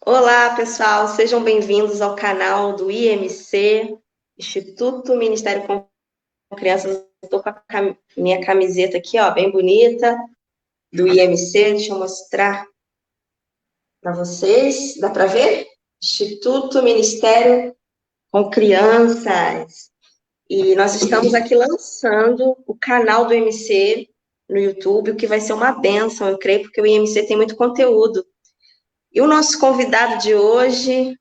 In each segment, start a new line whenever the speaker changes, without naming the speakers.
Olá, pessoal, sejam bem-vindos ao canal do IMC, Instituto Ministério com Crianças. Estou com a minha camiseta aqui, ó, bem bonita, do IMC. Deixa eu mostrar para vocês. Dá para ver? Instituto Ministério com Crianças. E nós estamos aqui lançando o canal do IMC no YouTube, o que vai ser uma bênção, eu creio, porque o IMC tem muito conteúdo. E o nosso convidado de hoje,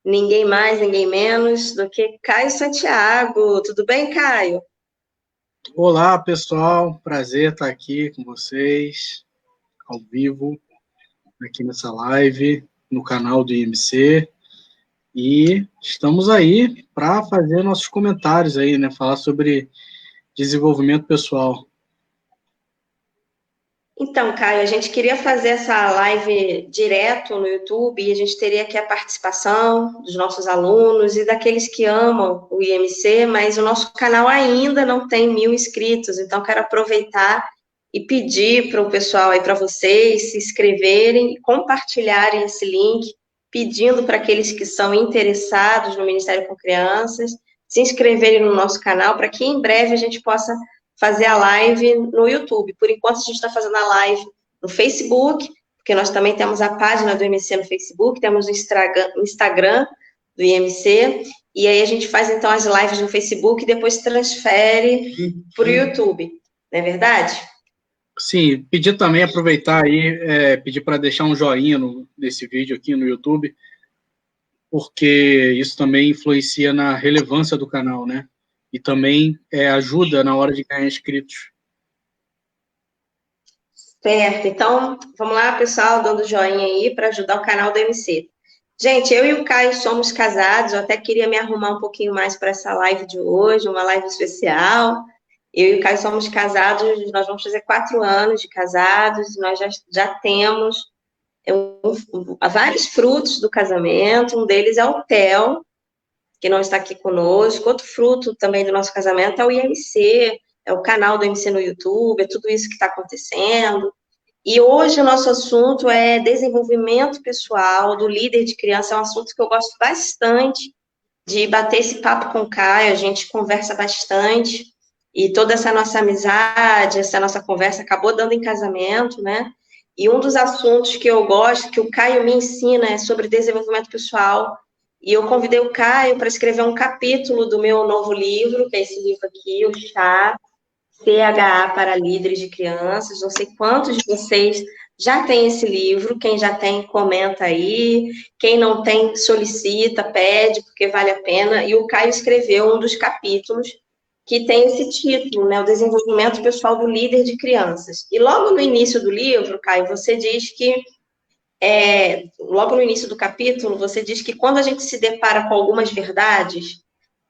ninguém mais, ninguém menos do que Caio Santiago. Tudo bem, Caio?
Olá, pessoal. Prazer estar aqui com vocês, ao vivo, aqui nessa live, no canal do IMC. E estamos aí para fazer nossos comentários aí, né? Falar sobre desenvolvimento pessoal.
Então, Caio, a gente queria fazer essa live direto no YouTube e a gente teria aqui a participação dos nossos alunos e daqueles que amam o IMC, mas o nosso canal ainda não tem 1.000 inscritos, então quero aproveitar e pedir para o pessoal aí, para vocês se inscreverem e compartilharem esse link, pedindo para aqueles que são interessados no Ministério com Crianças se inscreverem no nosso canal, para que em breve a gente possa fazer a live no YouTube. Por enquanto, a gente está fazendo a live no Facebook, porque nós também temos a página do IMC no Facebook, temos o Instagram do IMC, e aí a gente faz, então, as lives no Facebook e depois transfere para o YouTube. Não é verdade?
Sim, pedir também, aproveitar aí, pedir para deixar um joinha nesse vídeo aqui no YouTube, porque isso também influencia na relevância do canal, né? E também ajuda na hora de ganhar inscritos.
Certo. Então, vamos lá, pessoal, dando joinha aí para ajudar o canal do MC. Gente, eu e o Caio somos casados, eu até queria me arrumar um pouquinho mais para essa live de hoje, uma live especial. Eu e o Caio somos casados, nós vamos fazer 4 anos de casados, e nós já temos vários frutos do casamento, um deles é o Theo, que não está aqui conosco. Outro fruto também do nosso casamento é o IMC, é o canal do IMC no YouTube, é tudo isso que está acontecendo. E hoje o nosso assunto é desenvolvimento pessoal do líder de criança, é um assunto que eu gosto bastante de bater esse papo com o Caio, a gente conversa bastante, e toda essa nossa amizade, essa nossa conversa acabou dando em casamento, né? E um dos assuntos que eu gosto, que o Caio me ensina, é sobre desenvolvimento pessoal, e eu convidei o Caio para escrever um capítulo do meu novo livro, que é esse livro aqui, o Chá, CHA para líderes de crianças. Não sei quantos de vocês já têm esse livro. Quem já tem, comenta aí. Quem não tem, solicita, pede, porque vale a pena. E o Caio escreveu um dos capítulos que tem esse título, né? O desenvolvimento pessoal do líder de crianças. E logo no início do livro, Caio, você diz que logo no início do capítulo, você diz que quando a gente se depara com algumas verdades,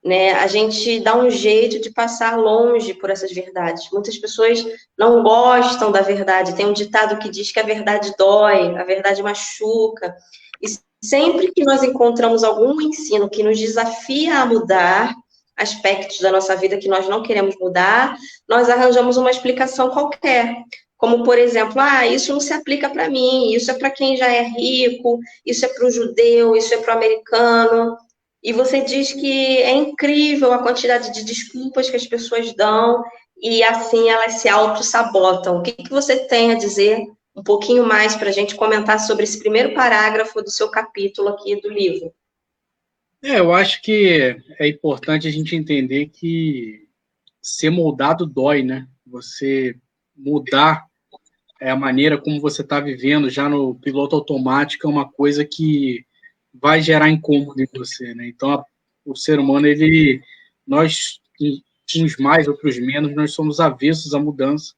né, a gente dá um jeito de passar longe por essas verdades. Muitas pessoas não gostam da verdade. Tem um ditado que diz que a verdade dói, a verdade machuca. E sempre que nós encontramos algum ensino que nos desafia a mudar aspectos da nossa vida que nós não queremos mudar, nós arranjamos uma explicação qualquer. Como, por exemplo, isso não se aplica para mim, isso é para quem já é rico, isso é para o judeu, isso é para o americano. E você diz que é incrível a quantidade de desculpas que as pessoas dão e assim elas se auto-sabotam. O que você tem a dizer um pouquinho mais para a gente comentar sobre esse primeiro parágrafo do seu capítulo aqui do livro?
Eu acho que é importante a gente entender que ser moldado dói, né? Você mudar a maneira como você está vivendo já no piloto automático é uma coisa que vai gerar incômodo em você, né? Então, o ser humano, nós, uns mais, outros menos, nós somos avessos à mudança.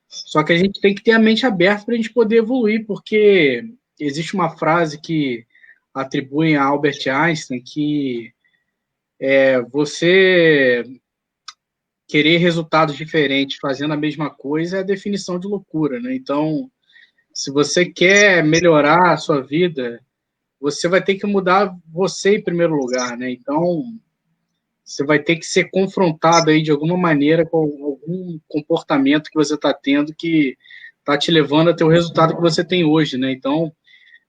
Só que a gente tem que ter a mente aberta para a gente poder evoluir, porque existe uma frase que atribuem a Albert Einstein que você querer resultados diferentes fazendo a mesma coisa é a definição de loucura, né? Então, se você quer melhorar a sua vida, você vai ter que mudar você em primeiro lugar, né? Então, você vai ter que ser confrontado aí de alguma maneira com algum comportamento que você está tendo que está te levando a ter o resultado que você tem hoje, né? Então,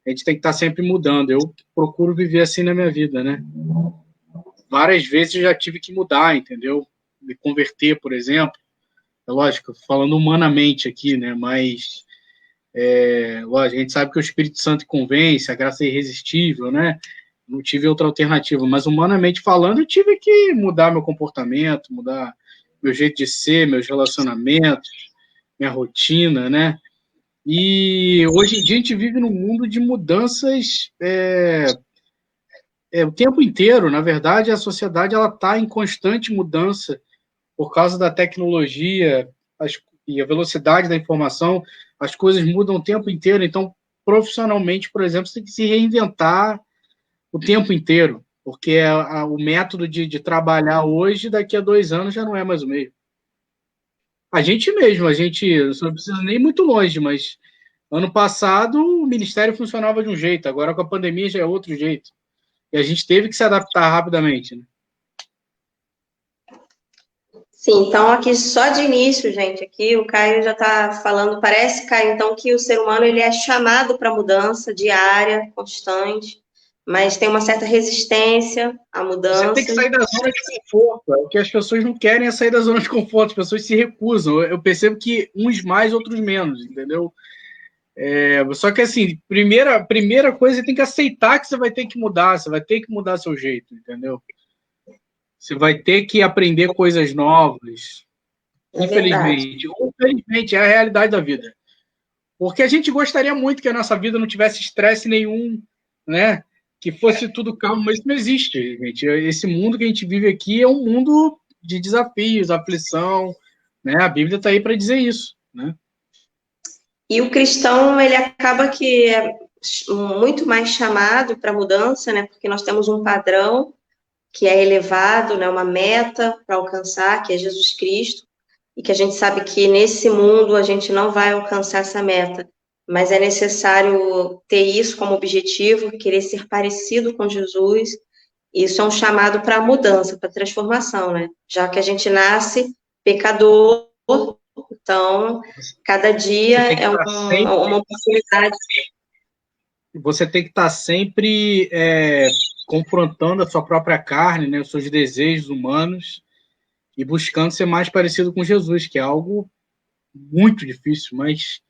a gente tem que estar sempre mudando. Eu procuro viver assim na minha vida, né? Várias vezes eu já tive que mudar, entendeu? Me converter, por exemplo. É lógico, falando humanamente aqui, né? Mas, lógico, a gente sabe que o Espírito Santo convence, a graça é irresistível, né? Não tive outra alternativa. Mas, humanamente falando, eu tive que mudar meu comportamento, mudar meu jeito de ser, meus relacionamentos, minha rotina, né? E hoje em dia a gente vive num mundo de mudanças o tempo inteiro. Na verdade, a sociedade ela está em constante mudança por causa da tecnologia e a velocidade da informação. As coisas mudam o tempo inteiro. Então, profissionalmente, por exemplo, você tem que se reinventar o tempo inteiro, porque o método de trabalhar hoje, daqui a 2 anos, já não é mais o mesmo. A gente mesmo, a gente não precisa nem ir muito longe, mas ano passado o ministério funcionava de um jeito, agora com a pandemia já é outro jeito. E a gente teve que se adaptar rapidamente, né?
Sim, então aqui só de início, gente, aqui o Caio já está falando, parece, Caio, então que o ser humano ele é chamado para mudança diária, constante, mas tem uma certa resistência à
Você tem que
mudança.
sair da zona de conforto. O que as pessoas não querem é sair da zona de conforto, as pessoas se recusam. Eu percebo que uns mais, outros menos, entendeu? Só que, assim, primeira coisa, você tem que aceitar que você vai ter que mudar, você vai ter que mudar seu jeito, entendeu? Você vai ter que aprender coisas novas,
É verdade.
infelizmente. Ou felizmente, é a realidade da vida. Porque a gente gostaria muito que a nossa vida não tivesse estresse nenhum, né? Que fosse tudo calmo, mas isso não existe, gente. Esse mundo que a gente vive aqui é um mundo de desafios, aflição, né? A Bíblia está aí para dizer isso, né?
E o cristão, ele acaba que é muito mais chamado para mudança, né? Porque nós temos um padrão que é elevado, né? Uma meta para alcançar, que é Jesus Cristo, e que a gente sabe que nesse mundo a gente não vai alcançar essa meta, mas é necessário ter isso como objetivo, querer ser parecido com Jesus. Isso é um chamado para mudança, para transformação, né? Já que a gente nasce pecador, então cada dia
Você tem que
é
estar
uma oportunidade.
você tem que estar sempre confrontando a sua própria carne, né, os seus desejos humanos e buscando ser mais parecido com Jesus, que é algo muito difícil, mas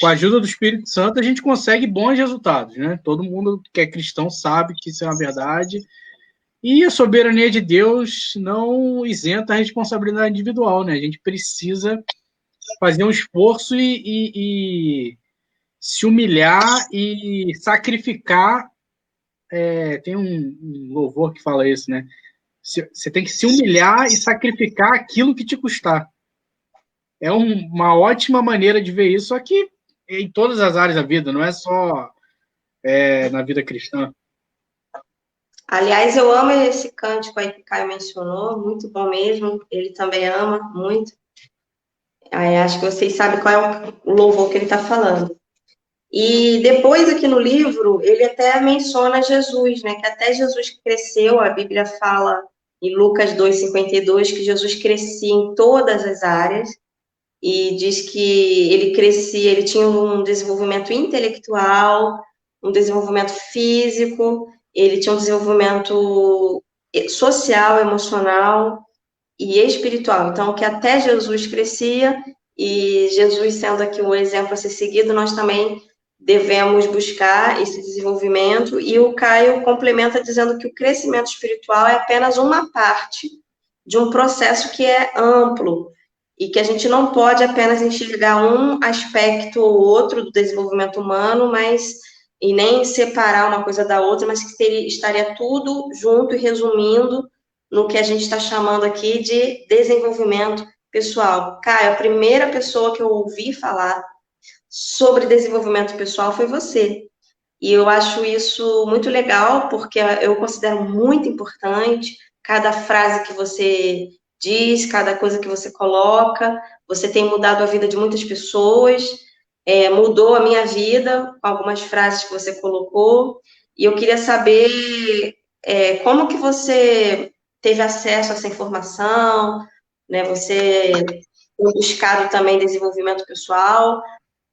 com a ajuda do Espírito Santo a gente consegue bons resultados, né? Todo mundo que é cristão sabe que isso é uma verdade. E a soberania de Deus não isenta a responsabilidade individual, né? A gente precisa fazer um esforço e se humilhar e sacrificar. Tem um louvor que fala isso, né? Você tem que se humilhar e sacrificar aquilo que te custar. É uma ótima maneira de ver isso, só que em todas as áreas da vida, não é só na vida cristã.
Aliás, eu amo esse cântico aí que o Caio mencionou, muito bom mesmo. Ele também ama muito. Aí, acho que vocês sabem qual é o louvor que ele está falando. E depois, aqui no livro, ele até menciona Jesus, né? Que até Jesus cresceu, a Bíblia fala em Lucas 2,52, que Jesus crescia em todas as áreas, e diz que ele crescia, ele tinha um desenvolvimento intelectual, um desenvolvimento físico, ele tinha um desenvolvimento social, emocional e espiritual. Então, que até Jesus crescia, e Jesus sendo aqui um exemplo a ser seguido, nós também devemos buscar esse desenvolvimento. E o Caio complementa dizendo que o crescimento espiritual é apenas uma parte de um processo que é amplo e que a gente não pode apenas enxergar um aspecto ou outro do desenvolvimento humano, mas e nem separar uma coisa da outra, mas que estaria tudo junto e resumindo no que a gente está chamando aqui de desenvolvimento pessoal. Caio, a primeira pessoa que eu ouvi falar sobre desenvolvimento pessoal foi você. E eu acho isso muito legal, porque eu considero muito importante cada frase que você diz, cada coisa que você coloca. Você tem mudado a vida de muitas pessoas, mudou a minha vida com algumas frases que você colocou. E eu queria saber como que você teve acesso a essa informação, né? Você tem buscado também desenvolvimento pessoal.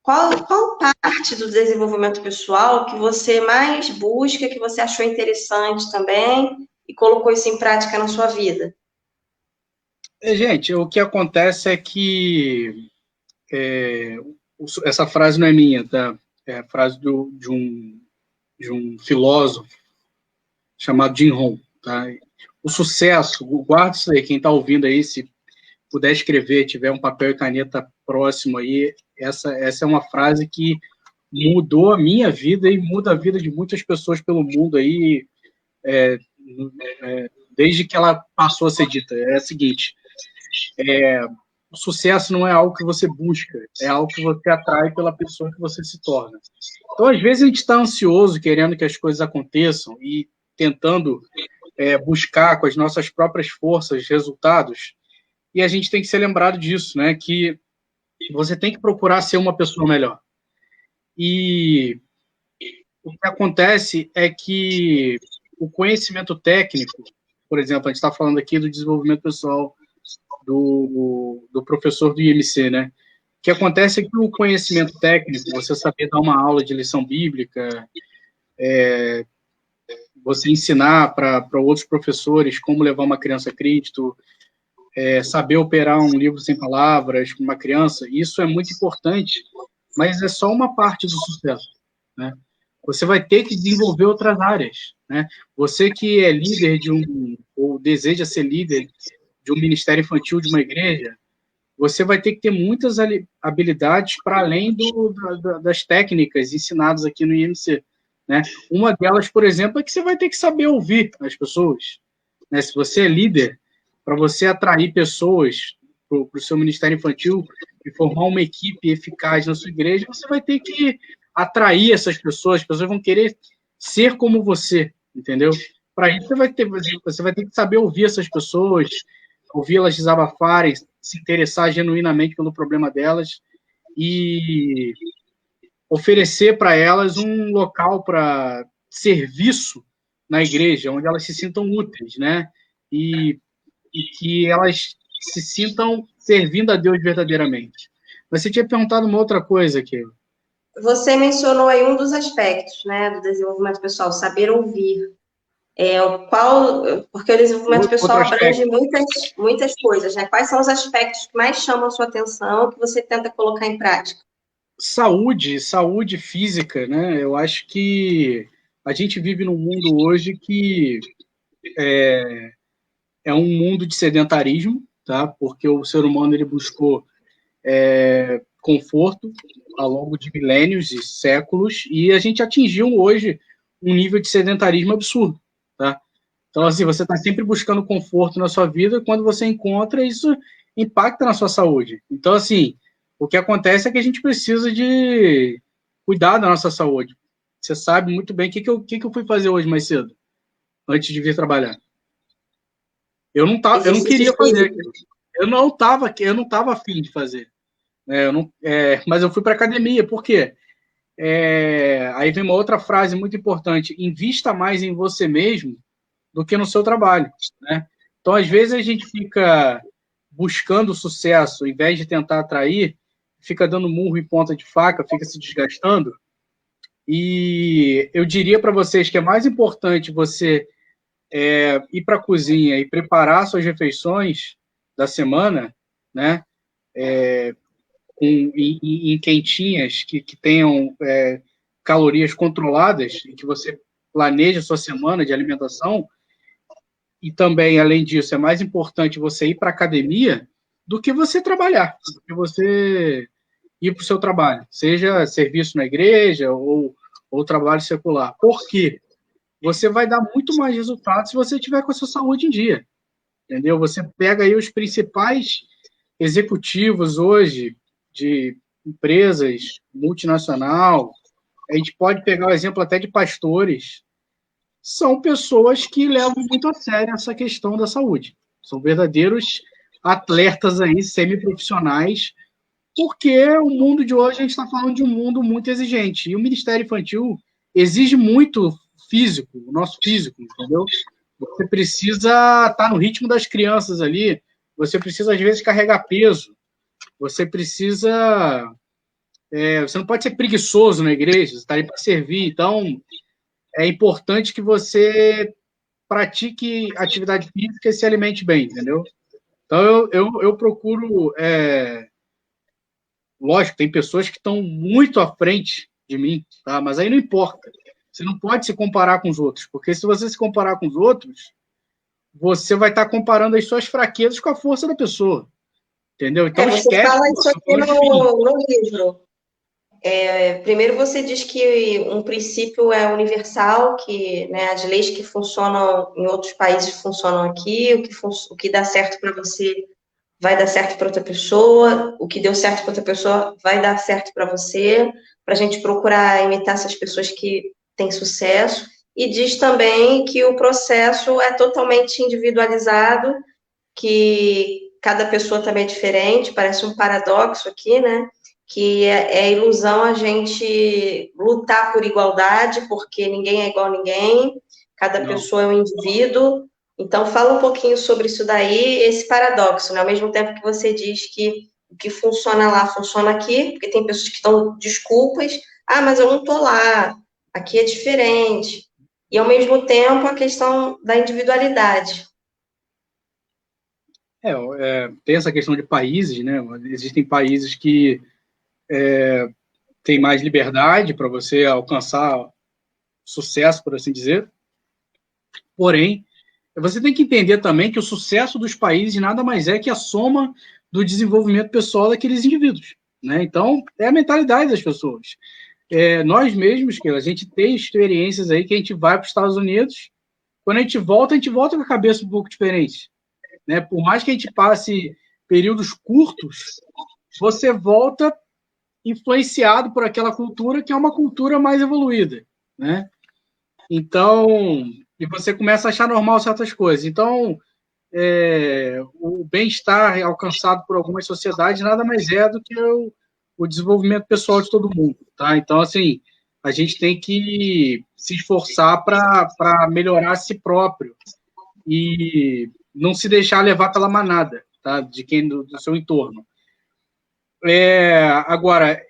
qual parte do desenvolvimento pessoal que você mais busca, que você achou interessante também e colocou isso em prática na sua vida?
Gente, o que acontece é que essa frase não é minha, tá? É a frase de um filósofo chamado Jim Rohn, tá? O sucesso, guarda isso aí, quem está ouvindo aí, se puder escrever, tiver um papel e caneta próximo aí, essa é uma frase que mudou a minha vida e muda a vida de muitas pessoas pelo mundo aí, desde que ela passou a ser dita. É a seguinte, o sucesso não é algo que você busca, é algo que você atrai pela pessoa que você se torna. Então, às vezes, a gente está ansioso, querendo que as coisas aconteçam e tentando buscar com as nossas próprias forças resultados, e a gente tem que ser lembrado disso, né? Que você tem que procurar ser uma pessoa melhor. E o que acontece é que o conhecimento técnico, por exemplo, a gente está falando aqui do desenvolvimento pessoal do professor do IMC, né? O que acontece é que o conhecimento técnico, você saber dar uma aula de lição bíblica, você ensinar para outros professores como levar uma criança a Cristo, saber operar um livro sem palavras com uma criança, isso é muito importante, mas é só uma parte do sucesso, né? Você vai ter que desenvolver outras áreas, né? Você que é líder ou deseja ser líder de um ministério infantil de uma igreja, você vai ter que ter muitas habilidades para além das técnicas ensinadas aqui no IMC, né? Uma delas, por exemplo, é que você vai ter que saber ouvir as pessoas, né? Se você é líder, para você atrair pessoas para o seu ministério infantil e formar uma equipe eficaz na sua igreja, você vai ter que atrair essas pessoas, as pessoas vão querer ser como você, entendeu? Para isso, você vai ter que saber ouvir essas pessoas, ouvi-las desabafarem, se interessar genuinamente pelo problema delas e oferecer para elas um local para serviço na igreja, onde elas se sintam úteis, né? E que elas se sintam servindo a Deus verdadeiramente. Você tinha perguntado uma outra coisa aqui.
Você mencionou aí um dos aspectos, né, do desenvolvimento pessoal, saber ouvir. Porque o desenvolvimento
Outro
pessoal abrange
aspecto.
muitas coisas, né? Quais são os aspectos que mais chamam a sua atenção, que você tenta colocar em prática?
Saúde física, né? Eu acho que a gente vive num mundo hoje que é um mundo de sedentarismo, tá? Porque o ser humano ele buscou conforto ao longo de milênios e séculos e a gente atingiu hoje um nível de sedentarismo absurdo, tá? Então, assim, você está sempre buscando conforto na sua vida, quando você encontra, isso impacta na sua saúde. Então, assim, o que acontece é que a gente precisa de cuidar da nossa saúde. Você sabe muito bem o que eu fui fazer hoje mais cedo, antes de vir trabalhar. Eu não
Exercícios
queria fazer.
físicos.
Eu não estava afim de fazer. Mas eu fui para academia. Por quê? Aí vem uma outra frase muito importante: invista mais em você mesmo do que no seu trabalho, né? Então, às vezes, a gente fica buscando sucesso, ao invés de tentar atrair, fica dando murro em ponta de faca, fica se desgastando. E eu diria para vocês que é mais importante você ir para a cozinha e preparar suas refeições da semana, né? Em quentinhas que tenham calorias controladas, e que você planeje a sua semana de alimentação. E também, além disso, é mais importante você ir para a academia do que você trabalhar, do que você ir para o seu trabalho, seja serviço na igreja ou trabalho secular. Por quê? Você vai dar muito mais resultado se você tiver com a sua saúde em dia, entendeu? Você pega aí os principais executivos hoje de empresas multinacional, a gente pode pegar o exemplo até de pastores, são pessoas que levam muito a sério essa questão da saúde. São verdadeiros atletas aí, semiprofissionais, porque o mundo de hoje, a gente está falando de um mundo muito exigente. E o Ministério Infantil exige muito físico, o nosso físico, entendeu? Você precisa estar no ritmo das crianças ali, você precisa, às vezes, carregar peso, você precisa Você não pode ser preguiçoso na igreja, você está ali para servir. Então, é importante que você pratique atividade física e se alimente bem, entendeu? Então, eu procuro... lógico, tem pessoas que estão muito à frente de mim, tá? Mas aí não importa. Você não pode se comparar com os outros, porque se você se comparar com os outros, você vai estar comparando as suas fraquezas com a força da pessoa, entendeu? Então,
Você
esquece
fala isso
isso,
aqui
fala de mim.
no livro. Primeiro você diz que um princípio é universal, que, né, as leis que funcionam em outros países funcionam aqui, o que dá certo para você vai dar certo para outra pessoa, o que deu certo para outra pessoa vai dar certo para você, para a gente procurar imitar essas pessoas que têm sucesso. E diz também que o processo é totalmente individualizado, que cada pessoa também é diferente, parece um paradoxo aqui, né? Que é ilusão a gente lutar por igualdade, porque ninguém é igual a ninguém, cada
Não.
pessoa é um indivíduo. Então, fala um pouquinho sobre isso daí, esse paradoxo, né? Ao mesmo tempo que você diz que o que funciona lá funciona aqui, porque tem pessoas que dão desculpas, mas eu não tô lá, aqui é diferente. E, ao mesmo tempo, a questão da individualidade.
Tem essa questão de países, né? Existem países que têm mais liberdade para você alcançar sucesso, por assim dizer. Porém, você tem que entender também que o sucesso dos países nada mais é que a soma do desenvolvimento pessoal daqueles indivíduos, né? Então, é a mentalidade das pessoas. Nós mesmos, que a gente tem experiências aí que a gente vai para os Estados Unidos, quando a gente volta com a cabeça um pouco diferente, né? Por mais que a gente passe períodos curtos, você volta influenciado por aquela cultura que é uma cultura mais evoluída, né? Então, e você começa a achar normal certas coisas. Então, o bem-estar alcançado por algumas sociedades nada mais é do que o desenvolvimento pessoal de todo mundo, tá? Então, assim, a gente tem que se esforçar para melhorar a si próprio e não se deixar levar pela manada, tá? De quem do seu entorno. Agora,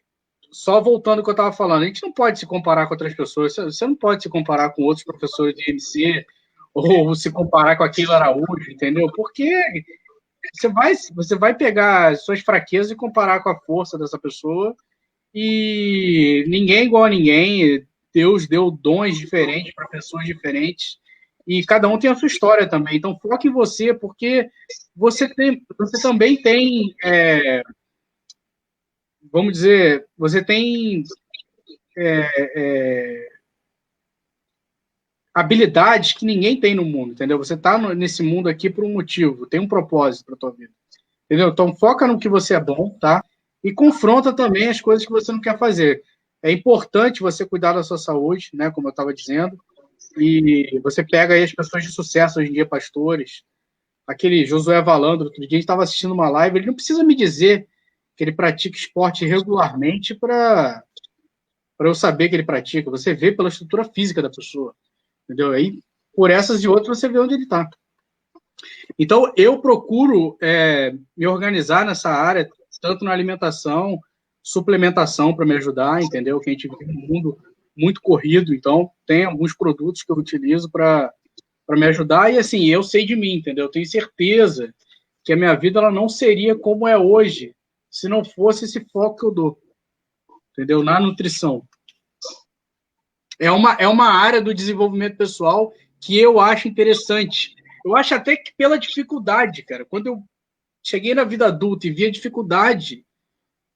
só voltando ao que eu estava falando, a gente não pode se comparar com outras pessoas, você não pode se comparar com outros professores de IMC ou se comparar com aquele Araújo, entendeu? Porque você vai pegar as suas fraquezas e comparar com a força dessa pessoa e ninguém é igual a ninguém, Deus deu dons diferentes para pessoas diferentes e cada um tem a sua história também, então foque em você, porque você também tem, vamos dizer, você tem habilidades que ninguém tem no mundo, entendeu? Você está nesse mundo aqui por um motivo, tem um propósito para tua vida, entendeu? Então foca no que você é bom, tá? E confronta também as coisas que você não quer fazer. É importante você cuidar da sua saúde, né? Como eu estava dizendo, e você pega aí as pessoas de sucesso hoje em dia, pastores, aquele Josué Valandro, outro dia a gente estava assistindo uma live, ele não precisa me dizer que ele pratica esporte regularmente para eu saber que ele pratica. Você vê pela estrutura física da pessoa, entendeu? Aí, por essas e outras, você vê onde ele está. Então, eu procuro me organizar nessa área, tanto na alimentação, suplementação para me ajudar, entendeu? Que a gente vive num mundo muito corrido, então tem alguns produtos que eu utilizo para me ajudar e, assim, eu sei de mim, entendeu? Eu tenho certeza que a minha vida ela não seria como é hoje se não fosse esse foco que eu dou, entendeu? Na nutrição. É uma área do desenvolvimento pessoal que eu acho interessante. Eu acho até que pela dificuldade, cara. Quando eu cheguei na vida adulta e vi a dificuldade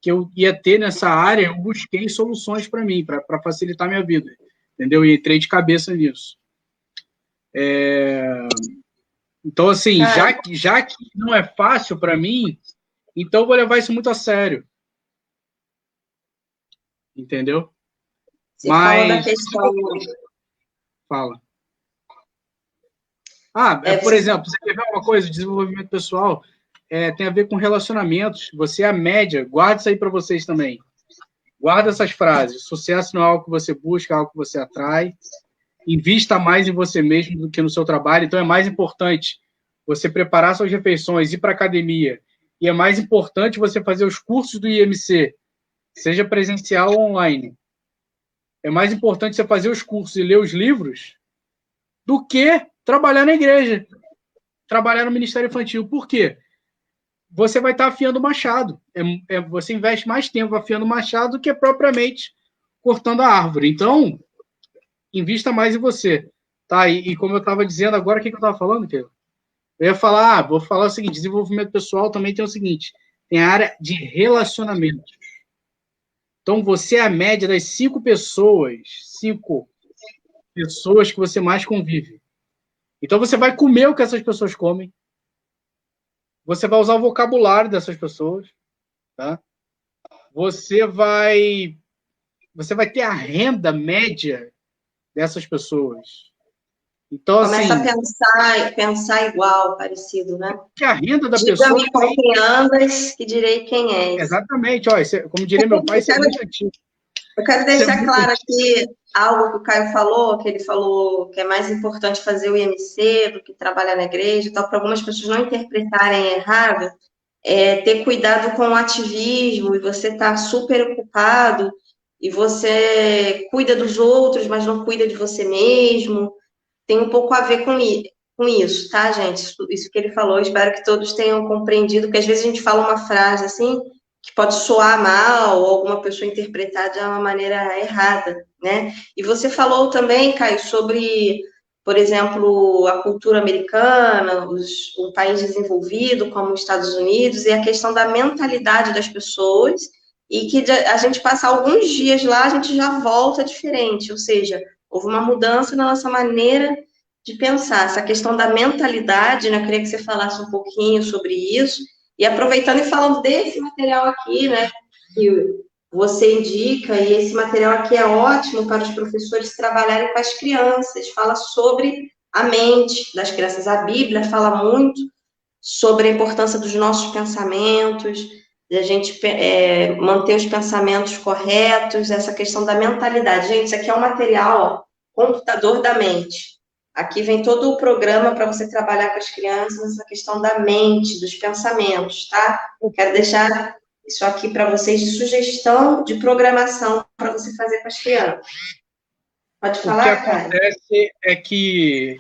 que eu ia ter nessa área, eu busquei soluções para mim, para facilitar minha vida, entendeu? E entrei de cabeça nisso. Então, assim, já que não é fácil para mim, então eu vou levar isso muito a sério, entendeu?
Você fala da
Mas,
questão.
fala. Por
Você
exemplo, você quer ver uma coisa, desenvolvimento pessoal tem a ver com relacionamentos. Você é a média, guarda isso aí para vocês também. Guarda essas frases. Sucesso não é algo que você busca, é algo que você atrai. Invista mais em você mesmo do que no seu trabalho. Então, é mais importante você preparar suas refeições, ir para a academia. E é mais importante você fazer os cursos do IMC seja presencial ou online. É mais importante você fazer os cursos e ler os livros do que trabalhar na igreja, trabalhar no Ministério Infantil. Por quê? Você vai estar afiando o machado. Você investe mais tempo afiando o machado do que propriamente cortando a árvore. Então, invista mais em você. Tá? E como eu estava dizendo agora, o que eu estava falando, Keila? Eu ia falar, vou falar o seguinte, desenvolvimento pessoal também tem o seguinte, tem a área de relacionamento. Então, você é a média das 5 pessoas que você mais convive. Então, você vai comer o que essas pessoas comem, você vai usar o vocabulário dessas pessoas, tá? Você vai ter a renda média dessas pessoas. Então,
Começa
assim,
a pensar igual, parecido, né?
que a renda da pessoa...
Diga-me com quem andas, que direi quem és.
Exatamente, ó, como diria meu pai, isso é muito antigo.
Eu quero
Isso é
deixar
muito
claro
antigo.
aqui algo que o Caio falou, que ele falou que é mais importante fazer o IMC do que trabalhar na igreja e tal, para algumas pessoas não interpretarem errado, ter cuidado com o ativismo, e você está super ocupado, e você cuida dos outros, mas não cuida de você mesmo, tem um pouco a ver com isso, tá, gente? Isso que ele falou, espero que todos tenham compreendido, porque às vezes a gente fala uma frase assim, que pode soar mal, ou alguma pessoa interpretar de uma maneira errada, né? E você falou também, Caio, sobre, por exemplo, a cultura americana, um país desenvolvido como os Estados Unidos, e a questão da mentalidade das pessoas, e que a gente passar alguns dias lá, a gente já volta diferente, ou seja, houve uma mudança na nossa maneira de pensar. Essa questão da mentalidade, né? Eu queria que você falasse um pouquinho sobre isso. E aproveitando e falando desse material aqui, né? Que você indica, e esse material aqui é ótimo para os professores trabalharem com as crianças. Fala sobre a mente das crianças. A Bíblia fala muito sobre a importância dos nossos pensamentos, de a gente manter os pensamentos corretos, essa questão da mentalidade. Gente, isso aqui é um material, ó, computador da mente. Aqui vem todo o programa para você trabalhar com as crianças, essa questão da mente, dos pensamentos, tá? Quero deixar isso aqui para vocês de sugestão de programação para você fazer com as crianças. Pode
O que
falar, Caio?
acontece é que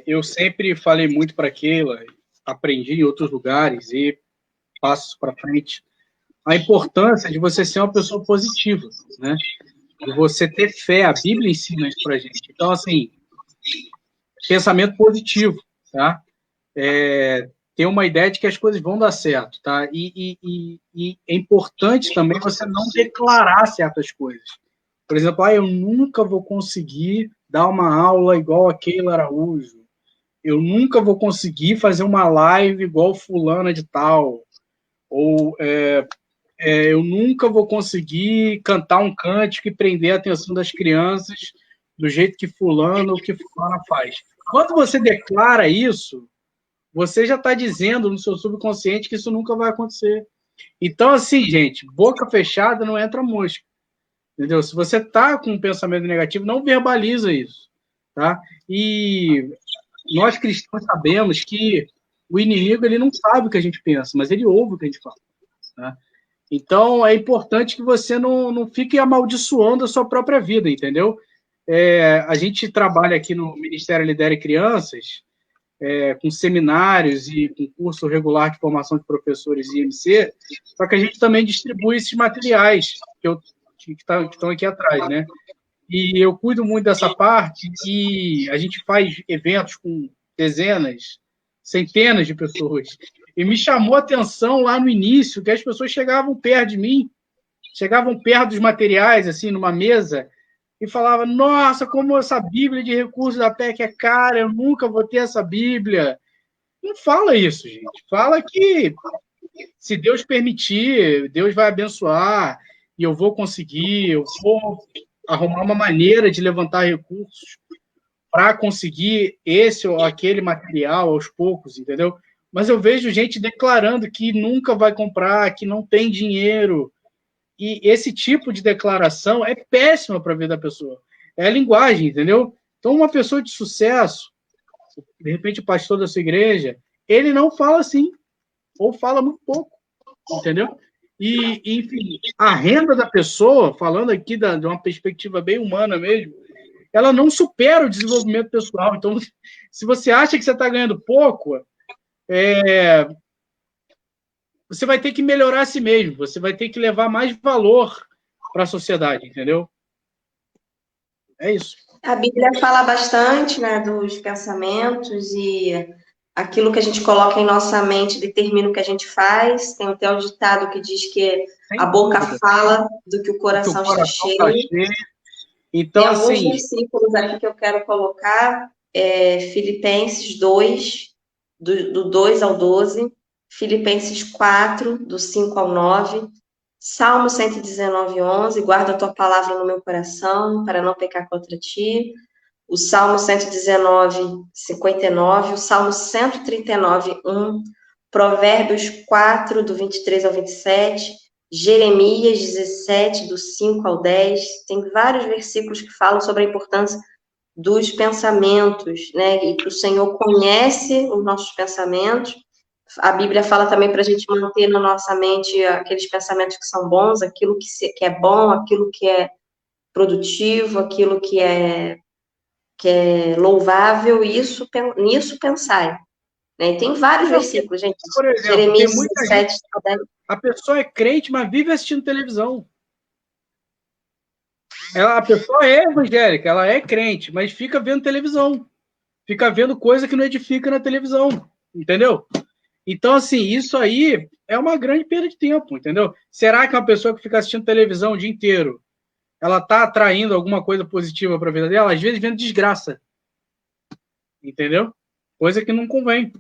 eu sempre falei muito para Keila, aprendi em outros lugares e passo para frente, a importância de você ser uma pessoa positiva, né? De você ter fé. A Bíblia ensina isso para gente. Então, assim, pensamento positivo, tá? Ter uma ideia de que as coisas vão dar certo, tá? E é importante também você não declarar certas coisas. Por exemplo, eu nunca vou conseguir dar uma aula igual a Keila Araújo. Eu nunca vou conseguir fazer uma live igual fulana de tal. Ou eu nunca vou conseguir cantar um cântico e prender a atenção das crianças do jeito que fulano ou que fulana faz. Quando você declara isso, você já está dizendo no seu subconsciente que isso nunca vai acontecer. Então, assim, gente, boca fechada não entra mosca. Entendeu? Se você está com um pensamento negativo, não verbaliza isso. Tá? E nós cristãos sabemos que o inimigo ele não sabe o que a gente pensa, mas ele ouve o que a gente fala. Tá? Então, é importante que você não fique amaldiçoando a sua própria vida, entendeu? A gente trabalha aqui no Ministério Lidere Crianças, com seminários e com curso regular de formação de professores IMC, só que a gente também distribui esses materiais que estão aqui atrás, né? E eu cuido muito dessa parte e a gente faz eventos com dezenas, centenas de pessoas. E me chamou a atenção lá no início que as pessoas chegavam perto de mim, chegavam perto dos materiais, assim, numa mesa, e falavam, nossa, como essa Bíblia de recursos da PEC é cara, eu nunca vou ter essa Bíblia. Não fala isso, gente. Fala que, se Deus permitir, Deus vai abençoar, e eu vou conseguir, eu vou arrumar uma maneira de levantar recursos para conseguir esse ou aquele material aos poucos, entendeu? Mas eu vejo gente declarando que nunca vai comprar, que não tem dinheiro. E esse tipo de declaração é péssima para a vida da pessoa. É a linguagem, entendeu? Então, uma pessoa de sucesso, de repente o pastor da sua igreja, ele não fala assim, ou fala muito pouco, entendeu? enfim, a renda da pessoa, falando aqui de uma perspectiva bem humana mesmo, ela não supera o desenvolvimento pessoal. Então, se você acha que você está ganhando pouco, você vai ter que melhorar a si mesmo, você vai ter que levar mais valor para a sociedade, entendeu? É isso.
A Bíblia fala bastante, né, dos pensamentos e aquilo que a gente coloca em nossa mente determina o que a gente faz. Tem até o ditado que diz que a boca fala do que o coração está cheio.
Então,
tem alguns
assim,
versículos aqui que eu quero colocar. Filipenses 2, do 2 ao 12. Filipenses 4, do 5 ao 9. Salmo 119, 11. Guarda a tua palavra no meu coração, para não pecar contra ti. O Salmo 119, 59. O Salmo 139, 1. Provérbios 4, do 23 ao 27. Jeremias 17, do 5 ao 10. Tem vários versículos que falam sobre a importância dos pensamentos, né? E que o Senhor conhece os nossos pensamentos. A Bíblia fala também para a gente manter na nossa mente aqueles pensamentos que são bons, aquilo que é bom, aquilo que é produtivo, aquilo que é louvável, e nisso pensai. Né? Tem vários versículos, gente.
Por exemplo,
Jeremias
tem muita
17,
gente, a pessoa é crente, mas vive assistindo televisão. A pessoa é evangélica, ela é crente, mas fica vendo televisão. Fica vendo coisa que não edifica na televisão, entendeu? Então, assim, isso aí é uma grande perda de tempo, entendeu? Será que uma pessoa que fica assistindo televisão o dia inteiro, ela está atraindo alguma coisa positiva para a vida dela? Às vezes vendo desgraça, entendeu? Coisa que não convém.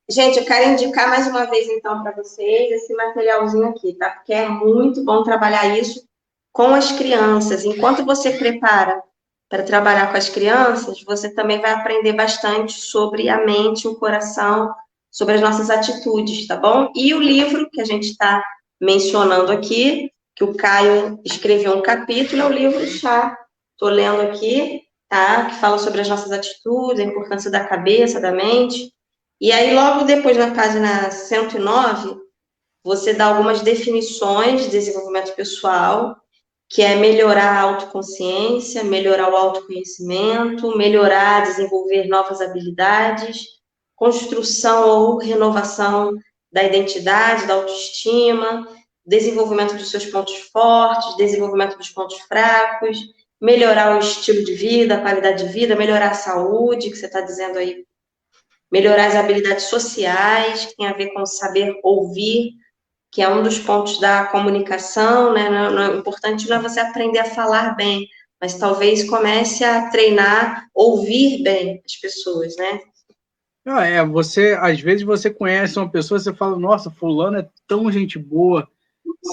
Gente, eu quero indicar mais uma vez, então, para vocês esse materialzinho aqui, tá? Porque é muito bom trabalhar isso com as crianças. Enquanto você prepara para trabalhar com as crianças, você também vai aprender bastante sobre a mente, o coração, sobre as nossas atitudes, tá bom? E o livro que a gente está mencionando aqui, que o Caio escreveu um capítulo, é o livro Chá. Estou lendo aqui, tá? Que fala sobre as nossas atitudes, a importância da cabeça, da mente. E aí, logo depois, na página 109, você dá algumas definições de desenvolvimento pessoal, que é melhorar a autoconsciência, melhorar o autoconhecimento, melhorar, desenvolver novas habilidades, construção ou renovação da identidade, da autoestima, desenvolvimento dos seus pontos fortes, desenvolvimento dos pontos fracos, melhorar o estilo de vida, a qualidade de vida, melhorar a saúde, que você está dizendo aí, melhorar as habilidades sociais, que tem a ver com saber ouvir, que é um dos pontos da comunicação, né? O importante não é você aprender a falar bem, mas talvez comece a treinar, ouvir bem as pessoas, né?
Às vezes você conhece uma pessoa, você fala, nossa, fulano é tão gente boa,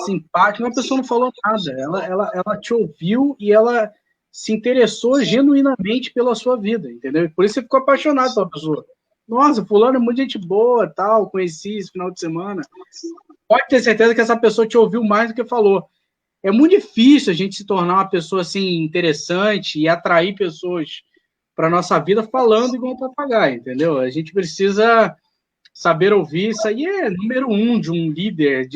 simpática, uma pessoa não falou nada, ela te ouviu e ela se interessou genuinamente pela sua vida, entendeu? E por isso você ficou apaixonado pela pessoa. Nossa, fulano é muito gente boa, tal, conheci esse final de semana. Pode ter certeza que essa pessoa te ouviu mais do que falou. É muito difícil a gente se tornar uma pessoa assim interessante e atrair pessoas para nossa vida falando igual um papagaio, entendeu? A gente precisa saber ouvir. Isso aí é número 1 de um líder,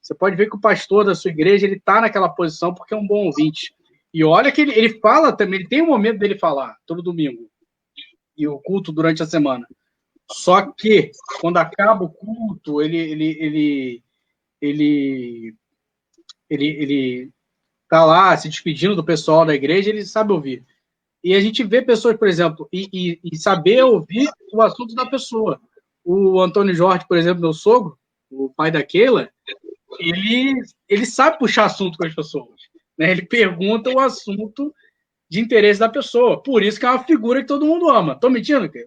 Você pode ver que o pastor da sua igreja ele está naquela posição porque é um bom ouvinte. E olha que ele fala também, ele tem um momento dele falar todo domingo e o culto durante a semana. Só que quando acaba o culto, ele tá lá se despedindo do pessoal da igreja, ele sabe ouvir. E a gente vê pessoas, por exemplo, e saber ouvir o assunto da pessoa. O Antônio Jorge, por exemplo, meu sogro, o pai da Keila, ele sabe puxar assunto com as pessoas. Né? Ele pergunta o assunto de interesse da pessoa. Por isso que é uma figura que todo mundo ama. Tô mentindo, Keila?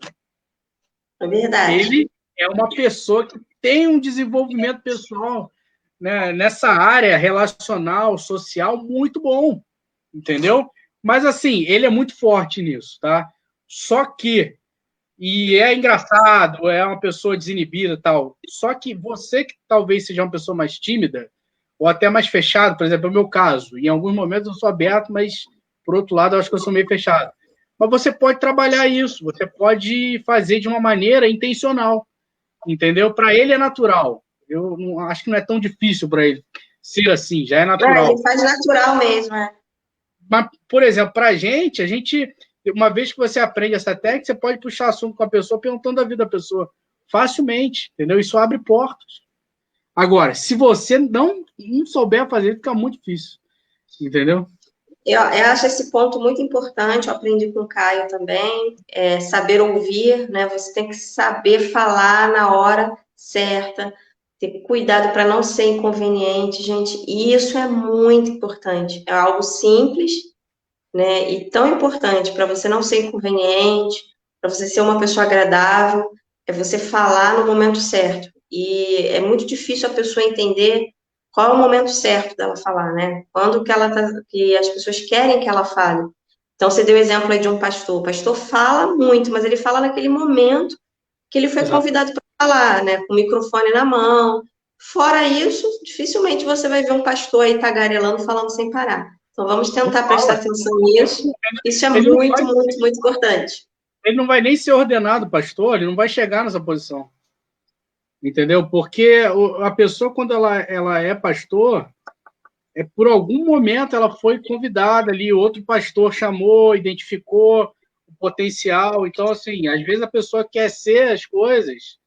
É verdade.
Ele é uma pessoa que tem um desenvolvimento pessoal, né, nessa área relacional, social, muito bom, entendeu? Mas, assim, ele é muito forte nisso, tá? Só que, e é engraçado, é uma pessoa desinibida e tal, só que você que talvez seja uma pessoa mais tímida, ou até mais fechado, por exemplo, é o meu caso, em alguns momentos eu sou aberto, mas, por outro lado, eu acho que eu sou meio fechado. Mas você pode trabalhar isso, você pode fazer de uma maneira intencional, entendeu? Para ele é natural. Eu não, acho que não é tão difícil para ele ser assim, já é
A
natural.
gente faz natural mesmo, né?
Mas, por exemplo, para a gente, uma vez que você aprende essa técnica, você pode puxar assunto com a pessoa perguntando a vida da pessoa facilmente, entendeu? Isso abre portas. Agora, se você não souber fazer, fica muito difícil, entendeu?
Eu acho esse ponto muito importante, eu aprendi com o Caio também, saber ouvir, né? Você tem que saber falar na hora certa, ter cuidado para não ser inconveniente, gente, e isso é muito importante. É algo simples, né? E tão importante para você não ser inconveniente, para você ser uma pessoa agradável, é você falar no momento certo. E é muito difícil a pessoa entender qual é o momento certo dela falar, né? Quando que que as pessoas querem que ela fale. Então, você deu o exemplo aí de um pastor. O pastor fala muito, mas ele fala naquele momento que ele foi
Exato.
convidado para falar, né? Com o microfone na mão. Fora isso, dificilmente você vai ver um pastor aí tagarelando, falando sem parar. Então, vamos
Não
tentar prestar
fala.
atenção nisso. Isso é
Ele não
muito,
vai,
muito, muito importante.
ele não vai nem ser ordenado pastor, ele não vai chegar nessa posição, entendeu? Porque a pessoa, quando ela é pastor, por algum momento ela foi convidada ali, outro pastor chamou, identificou o potencial. Então, assim, às vezes a pessoa quer ser as coisas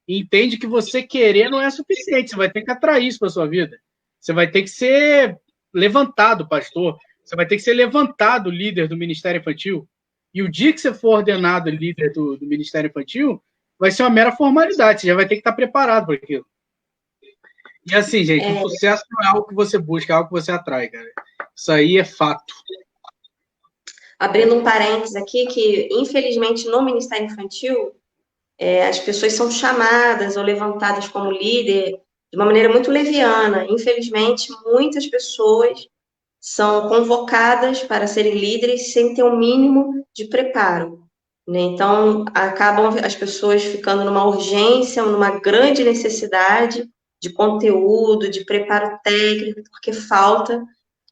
e entende que você querer não é suficiente, você vai ter que atrair isso para sua vida. Você vai ter que ser levantado, pastor. Você vai ter que ser levantado líder do Ministério Infantil. E o dia que você for ordenado líder do Ministério Infantil, vai ser uma mera formalidade. Você já vai ter que estar preparado para aquilo. E assim, gente, o sucesso não é algo que você busca, é algo que você atrai, cara. Isso aí é fato.
Abrindo um parênteses aqui, que infelizmente no Ministério Infantil, as pessoas são chamadas ou levantadas como líder de uma maneira muito leviana. Infelizmente, muitas pessoas são convocadas para serem líderes sem ter o mínimo de preparo, né? Então, acabam as pessoas ficando numa urgência, numa grande necessidade de conteúdo, de preparo técnico, porque falta,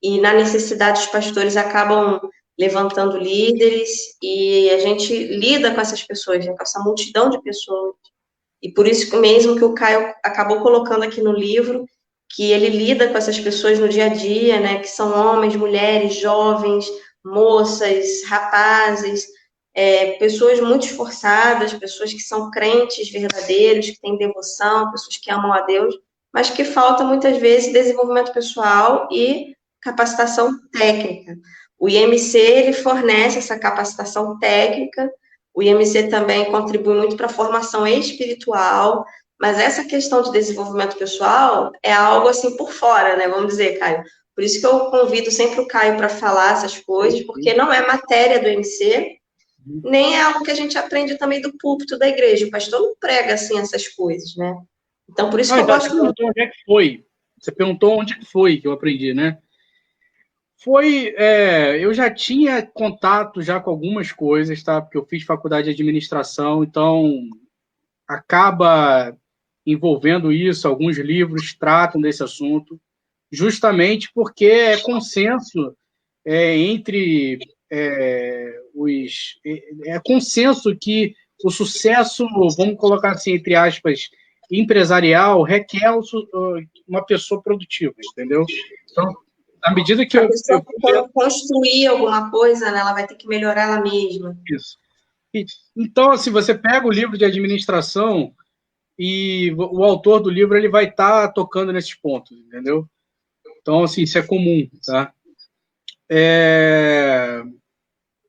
e na necessidade os pastores acabam levantando líderes, e a gente lida com essas pessoas, né, com essa multidão de pessoas. E por isso mesmo que o Caio acabou colocando aqui no livro, que ele lida com essas pessoas no dia a dia, né? Que são homens, mulheres, jovens, moças, rapazes, pessoas muito esforçadas, pessoas que são crentes verdadeiros, que têm devoção, pessoas que amam a Deus, mas que falta muitas vezes desenvolvimento pessoal e capacitação técnica. O IMC, ele fornece essa capacitação técnica. O IMC também contribui muito para a formação espiritual, mas essa questão de desenvolvimento pessoal é algo assim por fora, né? Vamos dizer, Caio. Por isso que eu convido sempre o Caio para falar essas coisas, porque não é matéria do IMC, nem é algo que a gente aprende também do púlpito da igreja. O pastor não prega assim essas coisas, né? Então, por isso que eu
Então, você
gosto muito.
perguntou onde é que foi. Você perguntou onde que foi que eu aprendi, né? Eu já tinha contato já com algumas coisas, tá? Porque eu fiz faculdade de administração, então acaba envolvendo isso, alguns livros tratam desse assunto, justamente porque é consenso entre é consenso que o sucesso, vamos colocar assim, entre aspas, empresarial, requer uma pessoa produtiva, entendeu? Então, à medida que
A
eu
pessoa
fui
que construir alguma coisa, né, ela vai ter que melhorar ela mesma.
isso. Então, assim, você pega o livro de administração e o autor do livro ele vai estar tocando nesses pontos, entendeu? Então, assim, isso é comum, tá?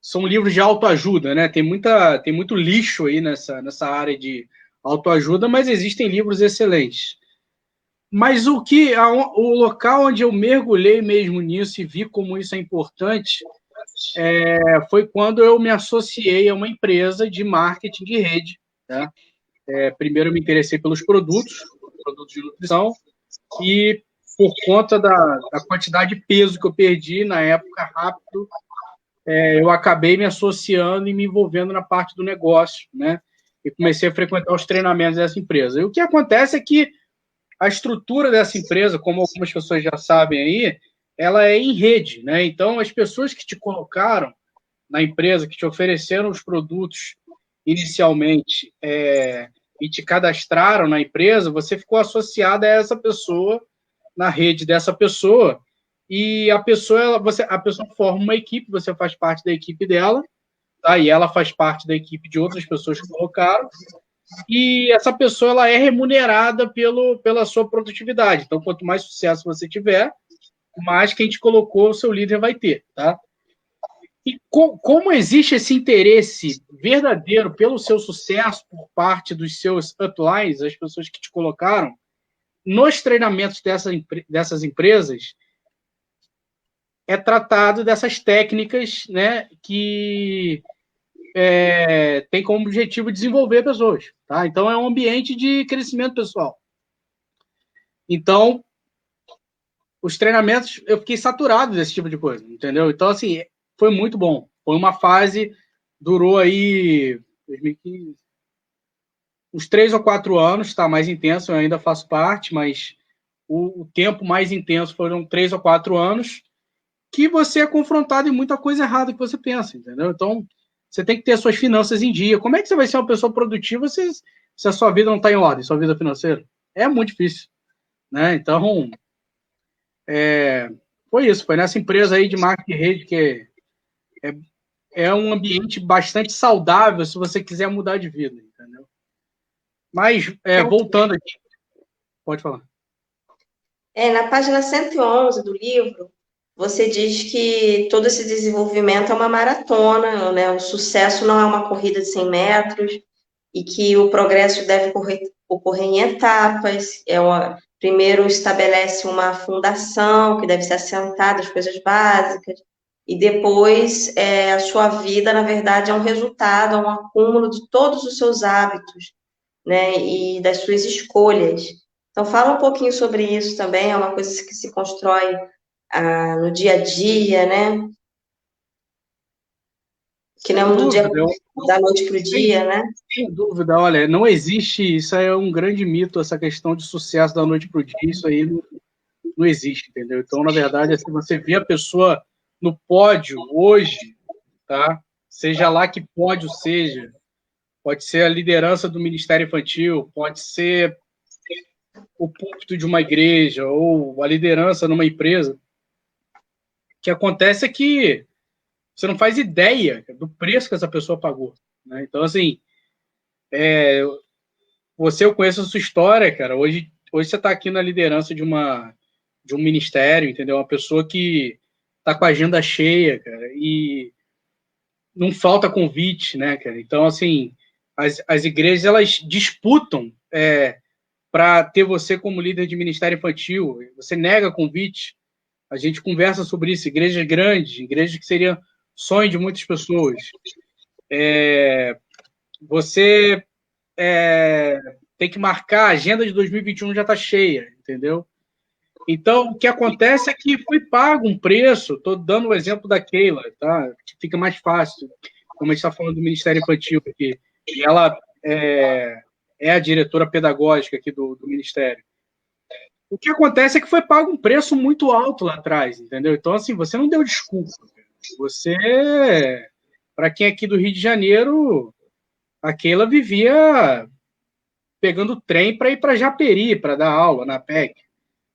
São livros de autoajuda, né? Tem muito lixo aí nessa área de autoajuda, mas existem livros excelentes. Mas o local onde eu mergulhei mesmo nisso e vi como isso é importante foi quando eu me associei a uma empresa de marketing de rede. Tá? Primeiro eu me interessei pelos produtos de nutrição, e por conta da quantidade de peso que eu perdi na época, rápido, eu acabei me associando e me envolvendo na parte do negócio, né? E comecei a frequentar os treinamentos dessa empresa. E o que acontece é que a estrutura dessa empresa, como algumas pessoas já sabem aí, ela é em rede, né? Então, as pessoas que te colocaram na empresa, que te ofereceram os produtos inicialmente, e te cadastraram na empresa, você ficou associada a essa pessoa, na rede dessa pessoa, e a pessoa forma uma equipe, você faz parte da equipe dela, tá? E ela faz parte da equipe de outras pessoas que colocaram, e essa pessoa ela é remunerada pela sua produtividade. Então, quanto mais sucesso você tiver, mais quem te colocou, o seu líder vai ter, tá? E como existe esse interesse verdadeiro pelo seu sucesso por parte dos seus uplines, as pessoas que te colocaram, nos treinamentos dessas empresas, é tratado dessas técnicas, né, que tem como objetivo desenvolver pessoas. Tá? Então, é um ambiente de crescimento pessoal. Então, os treinamentos, eu fiquei saturado desse tipo de coisa, entendeu? Então, assim, foi muito bom. Foi uma fase, durou aí 2015, uns 3 ou 4 anos, tá mais intenso, eu ainda faço parte, mas o tempo mais intenso foram 3 ou 4 anos, que você é confrontado em muita coisa errada que você pensa, entendeu? Então, você tem que ter as suas finanças em dia. Como é que você vai ser uma pessoa produtiva se a sua vida não está em ordem, sua vida financeira? É muito difícil, né? Então, foi isso. Foi nessa empresa aí de marketing e rede que é um ambiente bastante saudável se você quiser mudar de vida, entendeu? Mas, voltando aqui, pode falar.
Na página 111 do livro, você diz que todo esse desenvolvimento é uma maratona, né? O sucesso não é uma corrida de 100 metros e que o progresso deve ocorrer em etapas. Primeiro estabelece uma fundação que deve ser assentada, as coisas básicas, e depois a sua vida, na verdade, é um resultado, é um acúmulo de todos os seus hábitos, né? E das suas escolhas. Então, fala um pouquinho sobre isso também, é uma coisa que se constrói no dia a dia, né? Que não do dia da noite para o dia, né?
Sem dúvida, olha, não existe, isso aí é um grande mito, essa questão de sucesso da noite para o dia, isso aí não existe, entendeu? Então, na verdade, assim, você vê a pessoa no pódio hoje, tá? Seja lá que pódio seja, pode ser a liderança do Ministério Infantil, pode ser o púlpito de uma igreja ou a liderança numa empresa. O que acontece é que você não faz ideia do preço que essa pessoa pagou, né? Então, assim, eu conheço a sua história, cara. Hoje você está aqui na liderança de um ministério, entendeu? Uma pessoa que está com a agenda cheia, cara, e não falta convite, né, cara? Então, assim, as igrejas, elas disputam para ter você como líder de ministério infantil. Você nega convite. A gente conversa sobre isso. Igrejas grandes, igrejas que seriam sonho de muitas pessoas. Você tem que marcar, a agenda de 2021 já está cheia, entendeu? Então, o que acontece é que foi pago um preço, estou dando o exemplo da Keila, tá? Que fica mais fácil, como a gente está falando do Ministério Infantil aqui, e ela é a diretora pedagógica aqui do Ministério. O que acontece é que foi pago um preço muito alto lá atrás, entendeu? Então, assim, você não deu desculpa. Você, para quem é aqui do Rio de Janeiro, a Keila vivia pegando trem para ir para Japeri, para dar aula na PEC,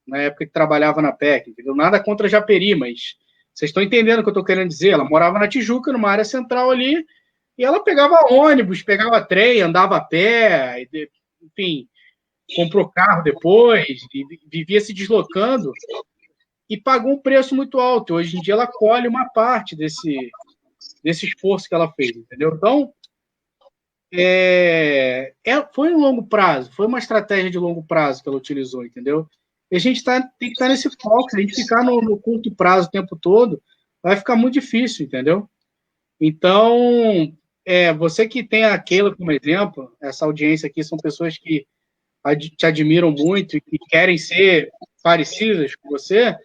na época que trabalhava na PEC, entendeu? Nada contra Japeri, mas vocês estão entendendo o que eu estou querendo dizer. Ela morava na Tijuca, numa área central ali, e ela pegava ônibus, pegava trem, andava a pé, enfim, comprou carro depois, e vivia se deslocando, e pagou um preço muito alto. Hoje em dia ela colhe uma parte desse esforço que ela fez, entendeu? Então, foi um longo prazo, foi uma estratégia de longo prazo que ela utilizou, entendeu? E a gente tem que estar nesse foco. Se a gente ficar no curto prazo o tempo todo, vai ficar muito difícil, entendeu? Então, você que tem a Keila como exemplo, essa audiência aqui são pessoas que te admiram muito e que querem ser parecidas com você,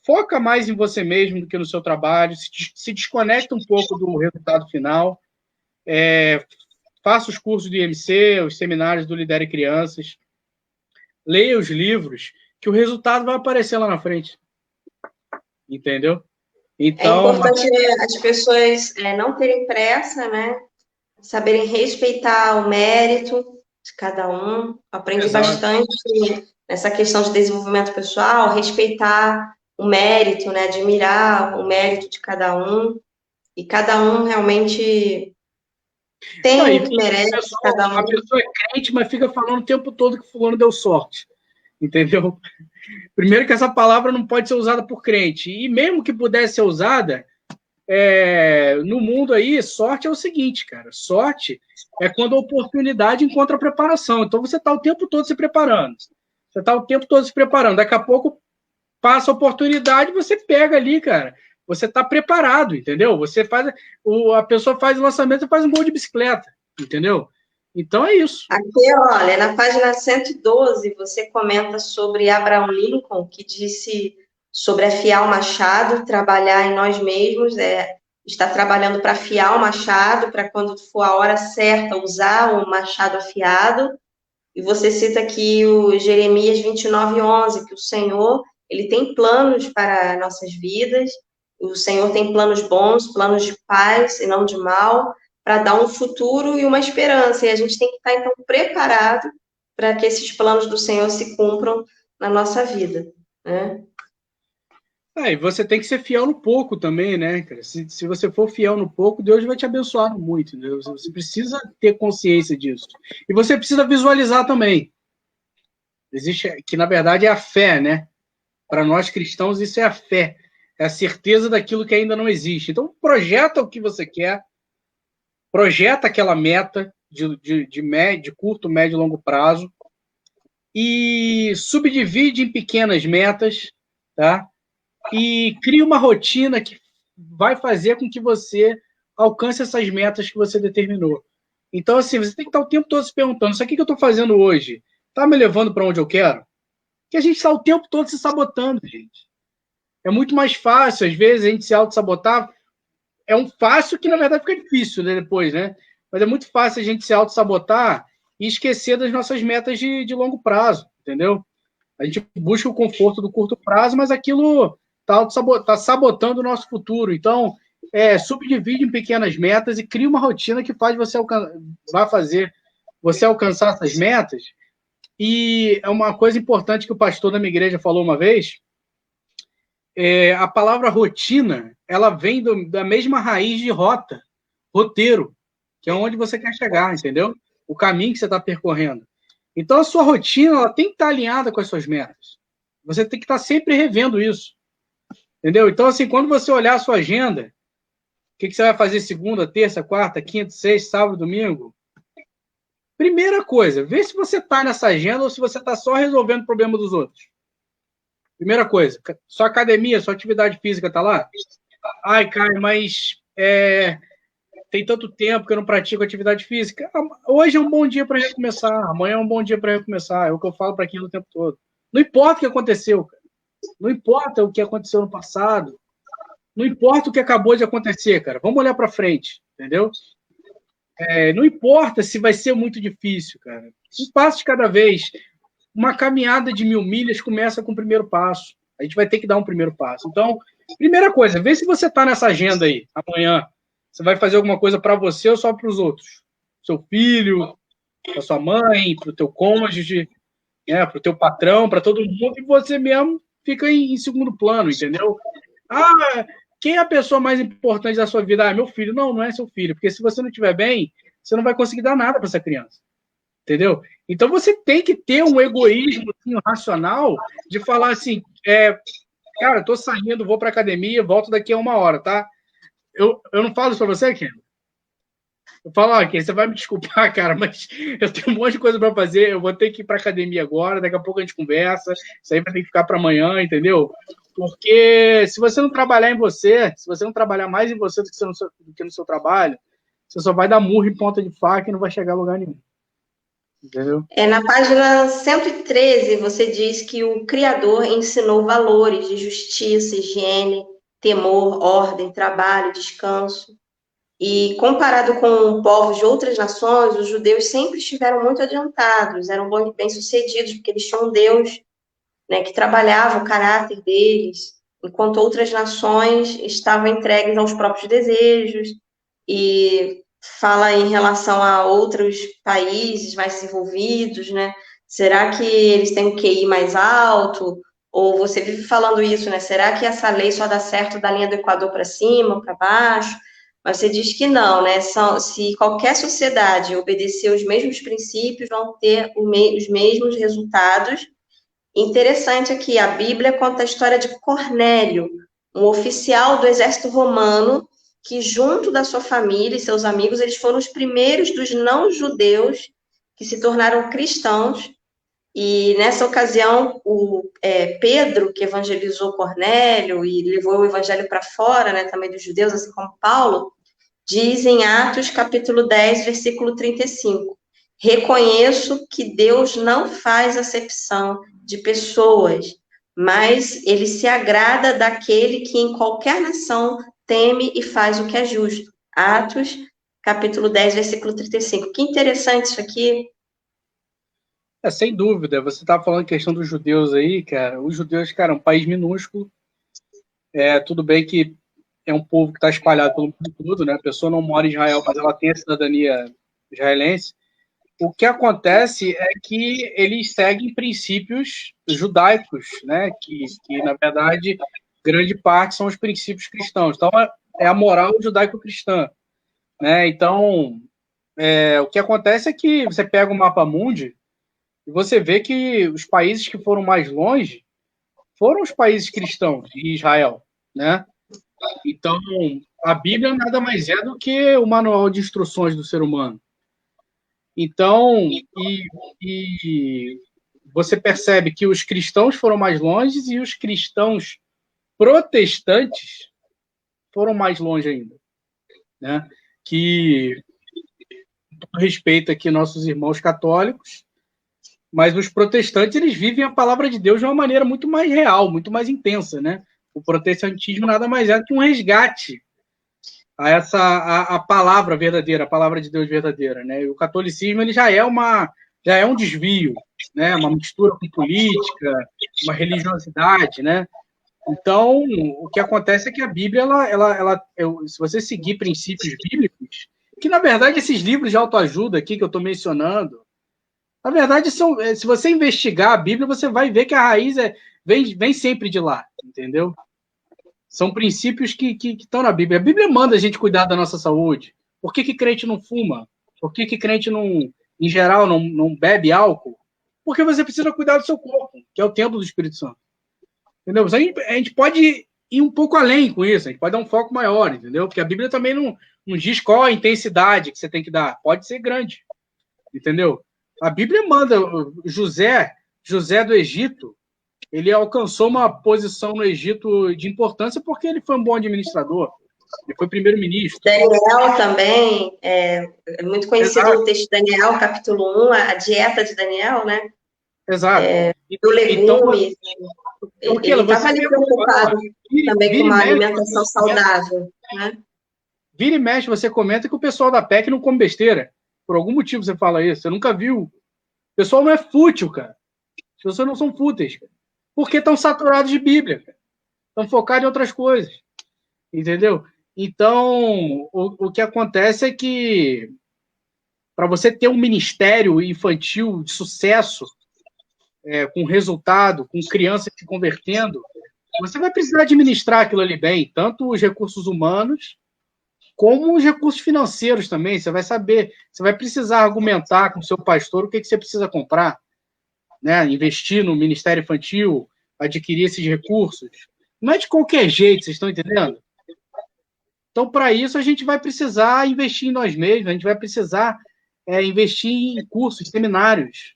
foca mais em você mesmo do que no seu trabalho, se desconecta um pouco do resultado final, faça os cursos do IMC, os seminários do Lidere Crianças, leia os livros, que o resultado vai aparecer lá na frente. Entendeu? Então,
é importante as pessoas não terem pressa, né? saberem respeitar o mérito de cada um. Aprendi
Exato.
bastante nessa questão de desenvolvimento pessoal, respeitar o mérito, né? Admirar o mérito de cada um. E cada um realmente
Não,
tem
e
o que merece, cada
a
um.
pessoa é crente, mas fica falando o tempo todo que fulano deu sorte. Entendeu? Primeiro que essa palavra não pode ser usada por crente. E mesmo que pudesse ser usada, no mundo aí, sorte é o seguinte, cara. Sorte é quando a oportunidade encontra a preparação. Então você está o tempo todo se preparando. Você está o tempo todo se preparando. Daqui a pouco passa a oportunidade, você pega ali, cara. Você está preparado, entendeu? Você faz, a pessoa faz o lançamento e faz um gol de bicicleta, entendeu? Então é isso.
Aqui, olha, na página 112, você comenta sobre Abraham Lincoln, que disse sobre afiar o machado, trabalhar em nós mesmos, estar trabalhando para afiar o machado, para quando for a hora certa usar o machado afiado. E você cita aqui o Jeremias 29:11, que o Senhor, ele tem planos para nossas vidas, o Senhor tem planos bons, planos de paz e não de mal, para dar um futuro e uma esperança. E a gente tem que estar, então, preparado para que esses planos do Senhor se cumpram na nossa vida, né?
E você tem que ser fiel no pouco também, né, cara? Se você for fiel no pouco, Deus vai te abençoar no muito, entendeu? Você precisa ter consciência disso. E você precisa visualizar também. Existe, que na verdade é a fé, né? Para nós cristãos, isso é a fé. É a certeza daquilo que ainda não existe. Então, projeta o que você quer, projeta aquela meta de curto, médio e longo prazo e subdivide em pequenas metas, tá? E cria uma rotina que vai fazer com que você alcance essas metas que você determinou. Então, assim, você tem que estar o tempo todo se perguntando: isso aqui que eu estou fazendo hoje está me levando para onde eu quero? Porque a gente está o tempo todo se sabotando, gente. É muito mais fácil, às vezes, a gente se auto-sabotar. É um fácil que, na verdade, fica difícil, né, depois, né? Mas é muito fácil a gente se auto-sabotar e esquecer das nossas metas de longo prazo, entendeu? A gente busca o conforto do curto prazo, mas aquilo está sabotando o nosso futuro. Então, subdivide em pequenas metas e cria uma rotina que faz você vai fazer você alcançar essas metas. E é uma coisa importante que o pastor da minha igreja falou uma vez, a palavra rotina, ela vem da mesma raiz de rota, roteiro, que é onde você quer chegar, entendeu? O caminho que você está percorrendo. Então, a sua rotina ela tem que estar alinhada com as suas metas. Você tem que estar sempre revendo isso, entendeu? Então, assim, quando você olhar a sua agenda, o que você vai fazer segunda, terça, quarta, quinta, sexta, sábado, domingo? Primeira coisa, vê se você está nessa agenda ou se você está só resolvendo o problema dos outros. Primeira coisa, sua academia, sua atividade física está lá? Ai, Caio, mas tem tanto tempo que eu não pratico atividade física. Hoje é um bom dia para recomeçar, amanhã é um bom dia para recomeçar. É o que eu falo para aquilo o tempo todo. Não importa o que aconteceu, cara. Não importa o que aconteceu no passado. Não importa o que acabou de acontecer, cara. Vamos olhar para frente, entendeu? Não importa se vai ser muito difícil, cara. Um passo de cada vez. Uma caminhada de 1.000 milhas começa com o primeiro passo. A gente vai ter que dar um primeiro passo. Então, primeira coisa, vê se você está nessa agenda aí, amanhã. Você vai fazer alguma coisa para você ou só para os outros? Seu filho, para sua mãe, para o teu cônjuge, para o teu patrão, para todo mundo, e você mesmo fica em segundo plano, entendeu? Quem é a pessoa mais importante da sua vida? Meu filho. Não, não é seu filho, porque se você não estiver bem, você não vai conseguir dar nada para essa criança. Entendeu? Então você tem que ter um egoísmo assim, racional de falar assim, cara, tô saindo, vou para academia, volto daqui a 1 hora, tá? Eu não falo isso para você, Ken? Eu falo, ok, você vai me desculpar, cara, mas eu tenho um monte de coisa para fazer, eu vou ter que ir para academia agora, daqui a pouco a gente conversa, isso aí vai ter que ficar para amanhã, entendeu? Porque se você não trabalhar em você, se você não trabalhar mais em você do que no seu trabalho, você só vai dar murro em ponta de faca e não vai chegar a lugar nenhum. Entendeu?
Na página 113, você diz que o Criador ensinou valores de justiça, higiene, temor, ordem, trabalho, descanso. E comparado com povos de outras nações, os judeus sempre estiveram muito adiantados, eram bem-sucedidos, porque eles tinham um Deus, né, que trabalhava o caráter deles, enquanto outras nações estavam entregues aos próprios desejos e fala em relação a outros países mais desenvolvidos, né? Será que eles têm um QI mais alto? Ou você vive falando isso, né? Será que essa lei só dá certo da linha do Equador para cima, para baixo? Mas você diz que não, né? Se qualquer sociedade obedecer os mesmos princípios, vão ter os mesmos resultados. Interessante aqui, a Bíblia conta a história de Cornélio, um oficial do exército romano, que junto da sua família e seus amigos, eles foram os primeiros dos não-judeus que se tornaram cristãos. E nessa ocasião, Pedro, que evangelizou Cornélio e levou o evangelho para fora, né, também dos judeus, assim como Paulo, diz em Atos capítulo 10, versículo 35: reconheço que Deus não faz acepção de pessoas, mas ele se agrada daquele que em qualquer nação teme e faz o que é justo. Atos capítulo 10, versículo 35. Que interessante isso aqui.
Sem dúvida, você estava falando questão dos judeus aí, cara. Os judeus, cara, é um país minúsculo. Tudo bem que é um povo que está espalhado pelo mundo todo, né? A pessoa não mora em Israel, mas ela tem a cidadania israelense. O que acontece é que eles seguem princípios judaicos, né? Que na verdade, grande parte são os princípios cristãos. Então, é a moral judaico-cristã, né? Então, o que acontece é que você pega o mapa mundi e você vê que os países que foram mais longe foram os países cristãos de Israel, né? Então, a Bíblia nada mais é do que o manual de instruções do ser humano. Então, e você percebe que os cristãos foram mais longe e os cristãos protestantes foram mais longe ainda, né? Que respeita aqui nossos irmãos católicos, mas os protestantes eles vivem a palavra de Deus de uma maneira muito mais real, muito mais intensa, né? O protestantismo nada mais é do que um resgate a palavra verdadeira, a palavra de Deus verdadeira, né? E o catolicismo ele já é um desvio, né? Uma mistura com política, uma religiosidade, né? Então, o que acontece é que a Bíblia, se você seguir princípios bíblicos, que na verdade esses livros de autoajuda aqui que eu estou mencionando, na verdade se você investigar a Bíblia, você vai ver que a raiz vem sempre de lá, entendeu? São princípios que estão na Bíblia. A Bíblia manda a gente cuidar da nossa saúde. Por que crente não fuma? Por que crente, não, em geral, não bebe álcool? Porque você precisa cuidar do seu corpo, que é o templo do Espírito Santo. Entendeu? A gente pode ir um pouco além com isso, a gente pode dar um foco maior, entendeu? Porque a Bíblia também não diz qual a intensidade que você tem que dar. Pode ser grande, entendeu? A Bíblia manda José do Egito, ele alcançou uma posição no Egito de importância porque ele foi um bom administrador. Ele foi primeiro-ministro.
Daniel também, é muito conhecido o texto de Daniel, capítulo 1, a dieta de Daniel, né?
Exato.
Do legume.
Então,
ele estava ali preocupado também com uma alimentação saudável, né?
Vira e mexe, você comenta que o pessoal da PEC não come besteira. Por algum motivo você fala isso. Você nunca viu. O pessoal não é fútil, cara. As pessoas não são fúteis, cara. Porque estão saturados de Bíblia, cara. Estão focados em outras coisas. Entendeu? Então, o que acontece é que para você ter um ministério infantil de sucesso, com resultado, com crianças se convertendo, você vai precisar administrar aquilo ali bem, tanto os recursos humanos, como os recursos financeiros também. Você vai saber, você vai precisar argumentar com o seu pastor o que você precisa comprar, né? Investir no ministério infantil, adquirir esses recursos. Não é de qualquer jeito, vocês estão entendendo? Então, para isso, a gente vai precisar investir em nós mesmos, a gente vai precisar investir em cursos, seminários,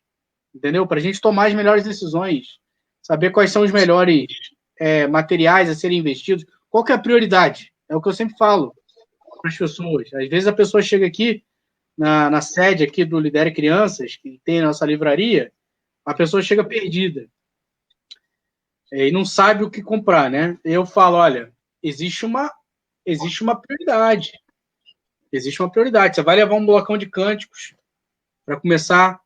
entendeu? Para a gente tomar as melhores decisões, saber quais são os melhores materiais a serem investidos, qual que é a prioridade. É o que eu sempre falo para as pessoas. Às vezes a pessoa chega aqui, na sede aqui do Lidere Crianças, que tem a nossa livraria, a pessoa chega perdida e não sabe o que comprar, né? Eu falo, olha, existe uma prioridade. Existe uma prioridade. Você vai levar um blocão de cânticos para começar.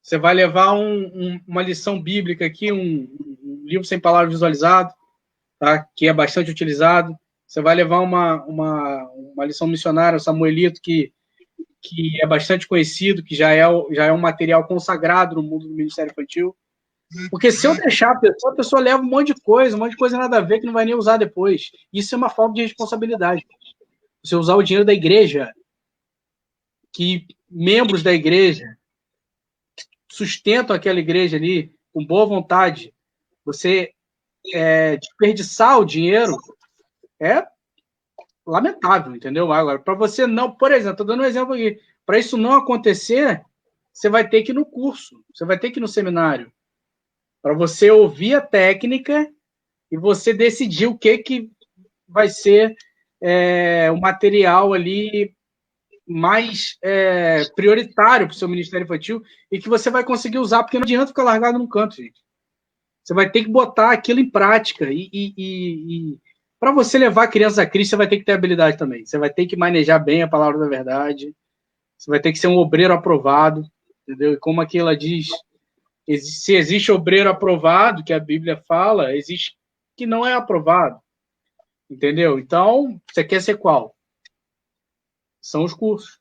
Você vai levar uma lição bíblica aqui, um livro sem palavras visualizado, tá? Que é bastante utilizado. Você vai levar uma lição missionária, o Samuelito, que é bastante conhecido, que já é um material consagrado no mundo do Ministério Infantil. Porque se eu deixar a pessoa leva um monte de coisa nada a ver que não vai nem usar depois. Isso é uma falta de responsabilidade. Você usar o dinheiro da igreja, que membros da igreja sustentam aquela igreja ali com boa vontade, você desperdiçar o dinheiro é lamentável, entendeu? Agora, para você não, por exemplo, estou dando um exemplo aqui, para isso não acontecer, você vai ter que ir no curso, você vai ter que ir no seminário, para você ouvir a técnica e você decidir o que vai ser o material ali mais prioritário para o seu Ministério Infantil e que você vai conseguir usar, porque não adianta ficar largado num canto, gente. Você vai ter que botar aquilo em prática e para você levar a criança a Cristo, você vai ter que ter habilidade também. Você vai ter que manejar bem a palavra da verdade. Você vai ter que ser um obreiro aprovado, entendeu? E como aqui ela diz, se existe obreiro aprovado, que a Bíblia fala, existe que não é aprovado, entendeu? Então, você quer ser qual? São os cursos.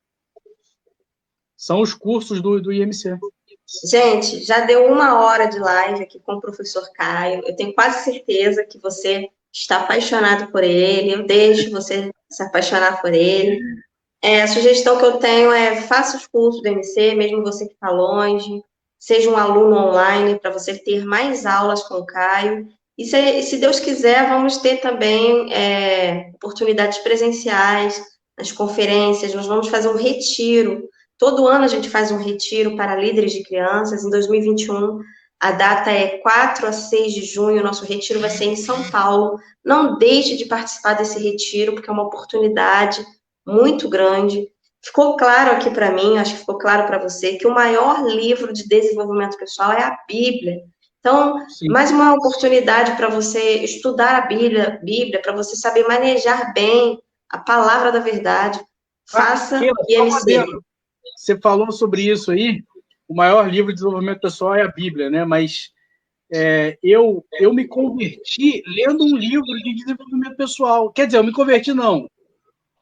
São os cursos do IMC.
Gente, já deu 1 hora de live aqui com o professor Caio. Eu tenho quase certeza que você está apaixonado por ele. Eu deixo você se apaixonar por ele. A sugestão que eu tenho é faça os cursos do IMC, mesmo você que está longe. Seja um aluno online para você ter mais aulas com o Caio. E se Deus quiser, vamos ter também oportunidades presenciais nas conferências. Nós vamos fazer um retiro. Todo ano a gente faz um retiro para líderes de crianças. Em 2021, a data é 4 a 6 de junho. Nosso retiro vai ser em São Paulo. Não deixe de participar desse retiro, porque é uma oportunidade muito grande. Ficou claro aqui para mim, acho que ficou claro para você, que o maior livro de desenvolvimento pessoal é a Bíblia. Então,
Sim.
mais uma oportunidade para você estudar a Bíblia, para você saber manejar bem a palavra da verdade. Faça IMC.
Você falou sobre isso aí, o maior livro de desenvolvimento pessoal é a Bíblia, né? Mas eu me converti lendo um livro de desenvolvimento pessoal. Quer dizer, eu me converti não.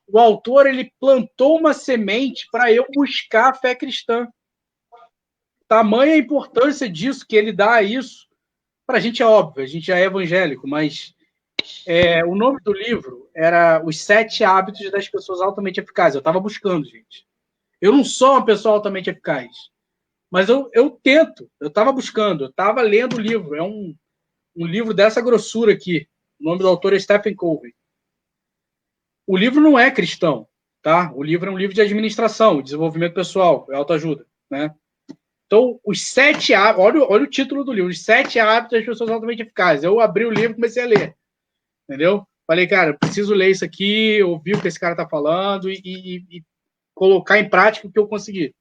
O autor ele plantou uma semente para eu buscar a fé cristã. Tamanha a importância disso, que ele dá a isso. Para a gente é óbvio, a gente já é evangélico, mas o nome do livro era Os 7 Hábitos das Pessoas Altamente Eficazes. Eu estava buscando, gente. Eu não sou uma pessoa altamente eficaz, mas eu tento. Eu estava buscando, eu estava lendo o livro. É um livro dessa grossura aqui. O nome do autor é Stephen Covey. O livro não é cristão, tá? O livro é um livro de administração, desenvolvimento pessoal, autoajuda, né? Então, os 7 hábitos, olha o título do livro, Os 7 Hábitos das Pessoas Altamente Eficazes. Eu abri o livro e comecei a ler, entendeu? Falei, cara, eu preciso ler isso aqui, ouvir o que esse cara tá falando e colocar em prática o que eu consegui.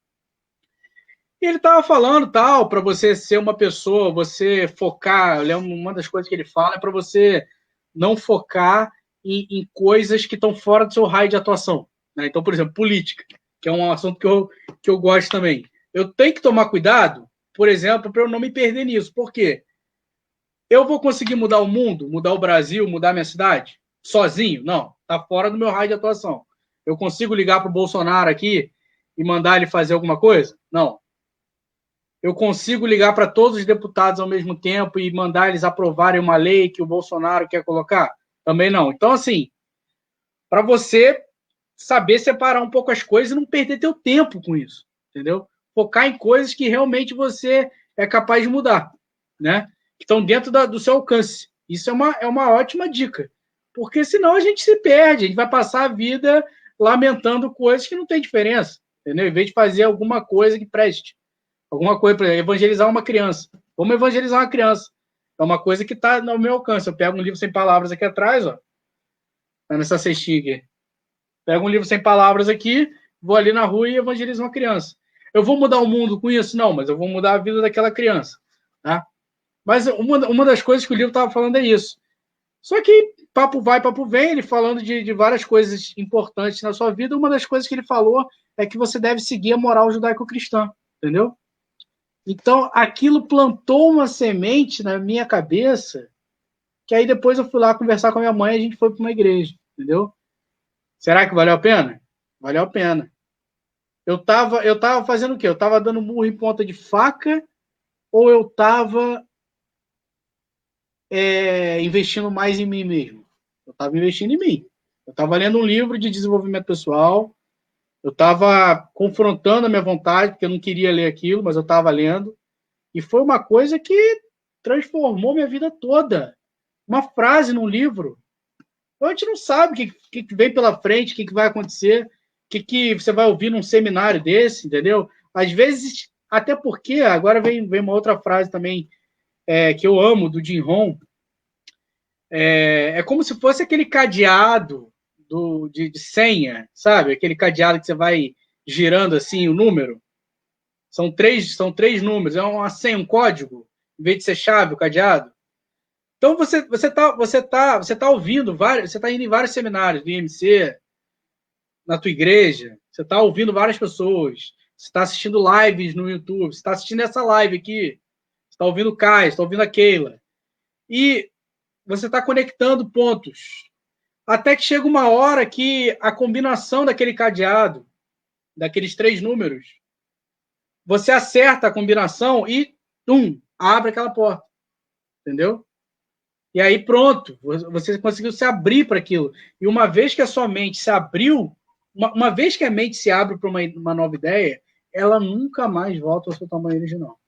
E ele tava falando, tal, para você ser uma pessoa, você focar, eu lembro, uma das coisas que ele fala é para você não focar em coisas que estão fora do seu raio de atuação, né? Então, por exemplo, política, que é um assunto que eu gosto também. Eu tenho que tomar cuidado, por exemplo, para eu não me perder nisso. Por quê? Eu vou conseguir mudar o mundo, mudar o Brasil, mudar a minha cidade? Sozinho? Não, está fora do meu raio de atuação. Eu consigo ligar para o Bolsonaro aqui e mandar ele fazer alguma coisa? Não. Eu consigo ligar para todos os deputados ao mesmo tempo e mandar eles aprovarem uma lei que o Bolsonaro quer colocar? Também não. Então, assim, para você saber separar um pouco as coisas e não perder teu tempo com isso, entendeu? Focar em coisas que realmente você é capaz de mudar, né? Que estão dentro do seu alcance. Isso é uma ótima dica, porque senão a gente se perde, a gente vai passar a vida lamentando coisas que não tem diferença, entendeu? Em vez de fazer alguma coisa que preste, alguma coisa, para evangelizar uma criança. Vamos evangelizar uma criança. É uma coisa que está no meu alcance. Eu pego um livro sem palavras aqui atrás, ó, tá nessa cestinha aqui. Pego um livro sem palavras aqui, vou ali na rua e evangelizo uma criança. Eu vou mudar o mundo com isso? Não, mas eu vou mudar a vida daquela criança, tá? Mas uma das coisas que o livro estava falando é isso. Só que papo vai, papo vem, ele falando de várias coisas importantes na sua vida. Uma das coisas que ele falou é que você deve seguir a moral judaico-cristã, entendeu? Então, aquilo plantou uma semente na minha cabeça, que aí depois eu fui lá conversar com a minha mãe e a gente foi para uma igreja, entendeu? Será que valeu a pena? Valeu a pena. Eu tava fazendo o quê? Eu tava dando murro em ponta de faca ou eu tava investindo mais em mim mesmo? Eu tava investindo em mim. Eu estava lendo um livro de desenvolvimento pessoal, eu estava confrontando a minha vontade, porque eu não queria ler aquilo, mas eu estava lendo, e foi uma coisa que transformou minha vida toda. Uma frase num livro. Então, a gente não sabe o que vem pela frente, o que vai acontecer, o que você vai ouvir num seminário desse, entendeu? Às vezes, até porque, agora vem uma outra frase também que eu amo, do Jim Rohn, é como se fosse aquele cadeado de senha, sabe? Aquele cadeado que você vai girando assim o número. São três números, é uma senha, um código, em vez de ser chave, o cadeado. Então você tá ouvindo vários, você está indo em vários seminários do IMC, na tua igreja, você está ouvindo várias pessoas, você está assistindo lives no YouTube, você está assistindo essa live aqui, você está ouvindo o Caio, você está ouvindo a Keila. E você está conectando pontos. Até que chega uma hora que a combinação daquele cadeado, daqueles 3 números, você acerta a combinação e, abre aquela porta. Entendeu? E aí pronto, você conseguiu se abrir para aquilo. E uma vez que a sua mente se abriu, uma vez que a mente se abre para uma nova ideia, ela nunca mais volta ao seu tamanho original.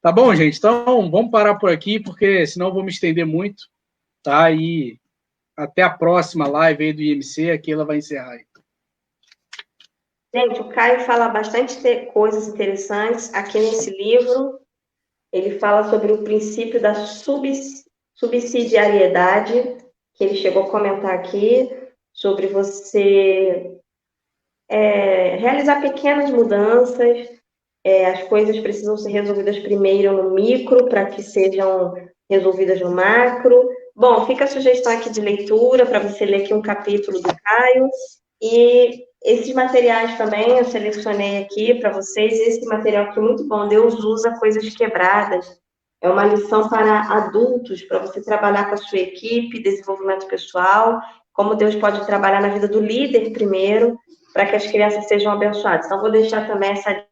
Tá bom, gente? Então, vamos parar por aqui, porque senão eu vou me estender muito. Tá? E até a próxima live aí do IMC, aqui ela vai encerrar aí.
Gente, o Caio fala bastante coisas interessantes aqui nesse livro. Ele fala sobre o princípio da subsidiariedade, que ele chegou a comentar aqui, sobre você realizar pequenas mudanças, as coisas precisam ser resolvidas primeiro no micro, para que sejam resolvidas no macro. Bom, fica a sugestão aqui de leitura, para você ler aqui um capítulo do Caio, e esses materiais também eu selecionei aqui para vocês. Esse material aqui é muito bom, Deus usa coisas quebradas. É uma lição para adultos, para você trabalhar com a sua equipe, desenvolvimento pessoal, como Deus pode trabalhar na vida do líder primeiro, para que as crianças sejam abençoadas. Então, vou deixar também essa.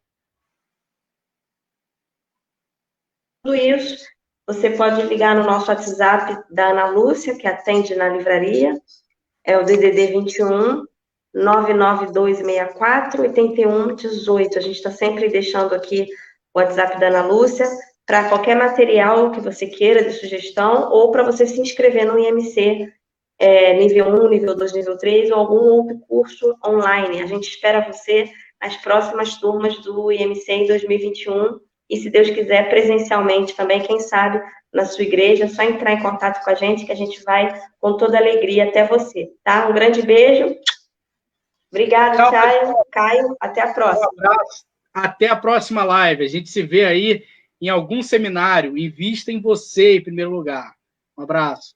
Tudo isso, você pode ligar no nosso WhatsApp da Ana Lúcia, que atende na livraria, é o DDD 21 99264 8118. A gente está sempre deixando aqui o WhatsApp da Ana Lúcia para qualquer material que você queira de sugestão ou para você se inscrever no IMC nível 1, nível 2, nível 3 ou algum outro curso online. A gente espera você nas próximas turmas do IMC em 2021 e, se Deus quiser, presencialmente também, quem sabe, na sua igreja. É só entrar em contato com a gente que a gente vai com toda alegria até você, tá? Um grande beijo. Obrigada, Caio. Até a próxima.
Um abraço. Até a próxima live. A gente se vê aí em algum seminário. Invista em você em primeiro lugar. Um abraço.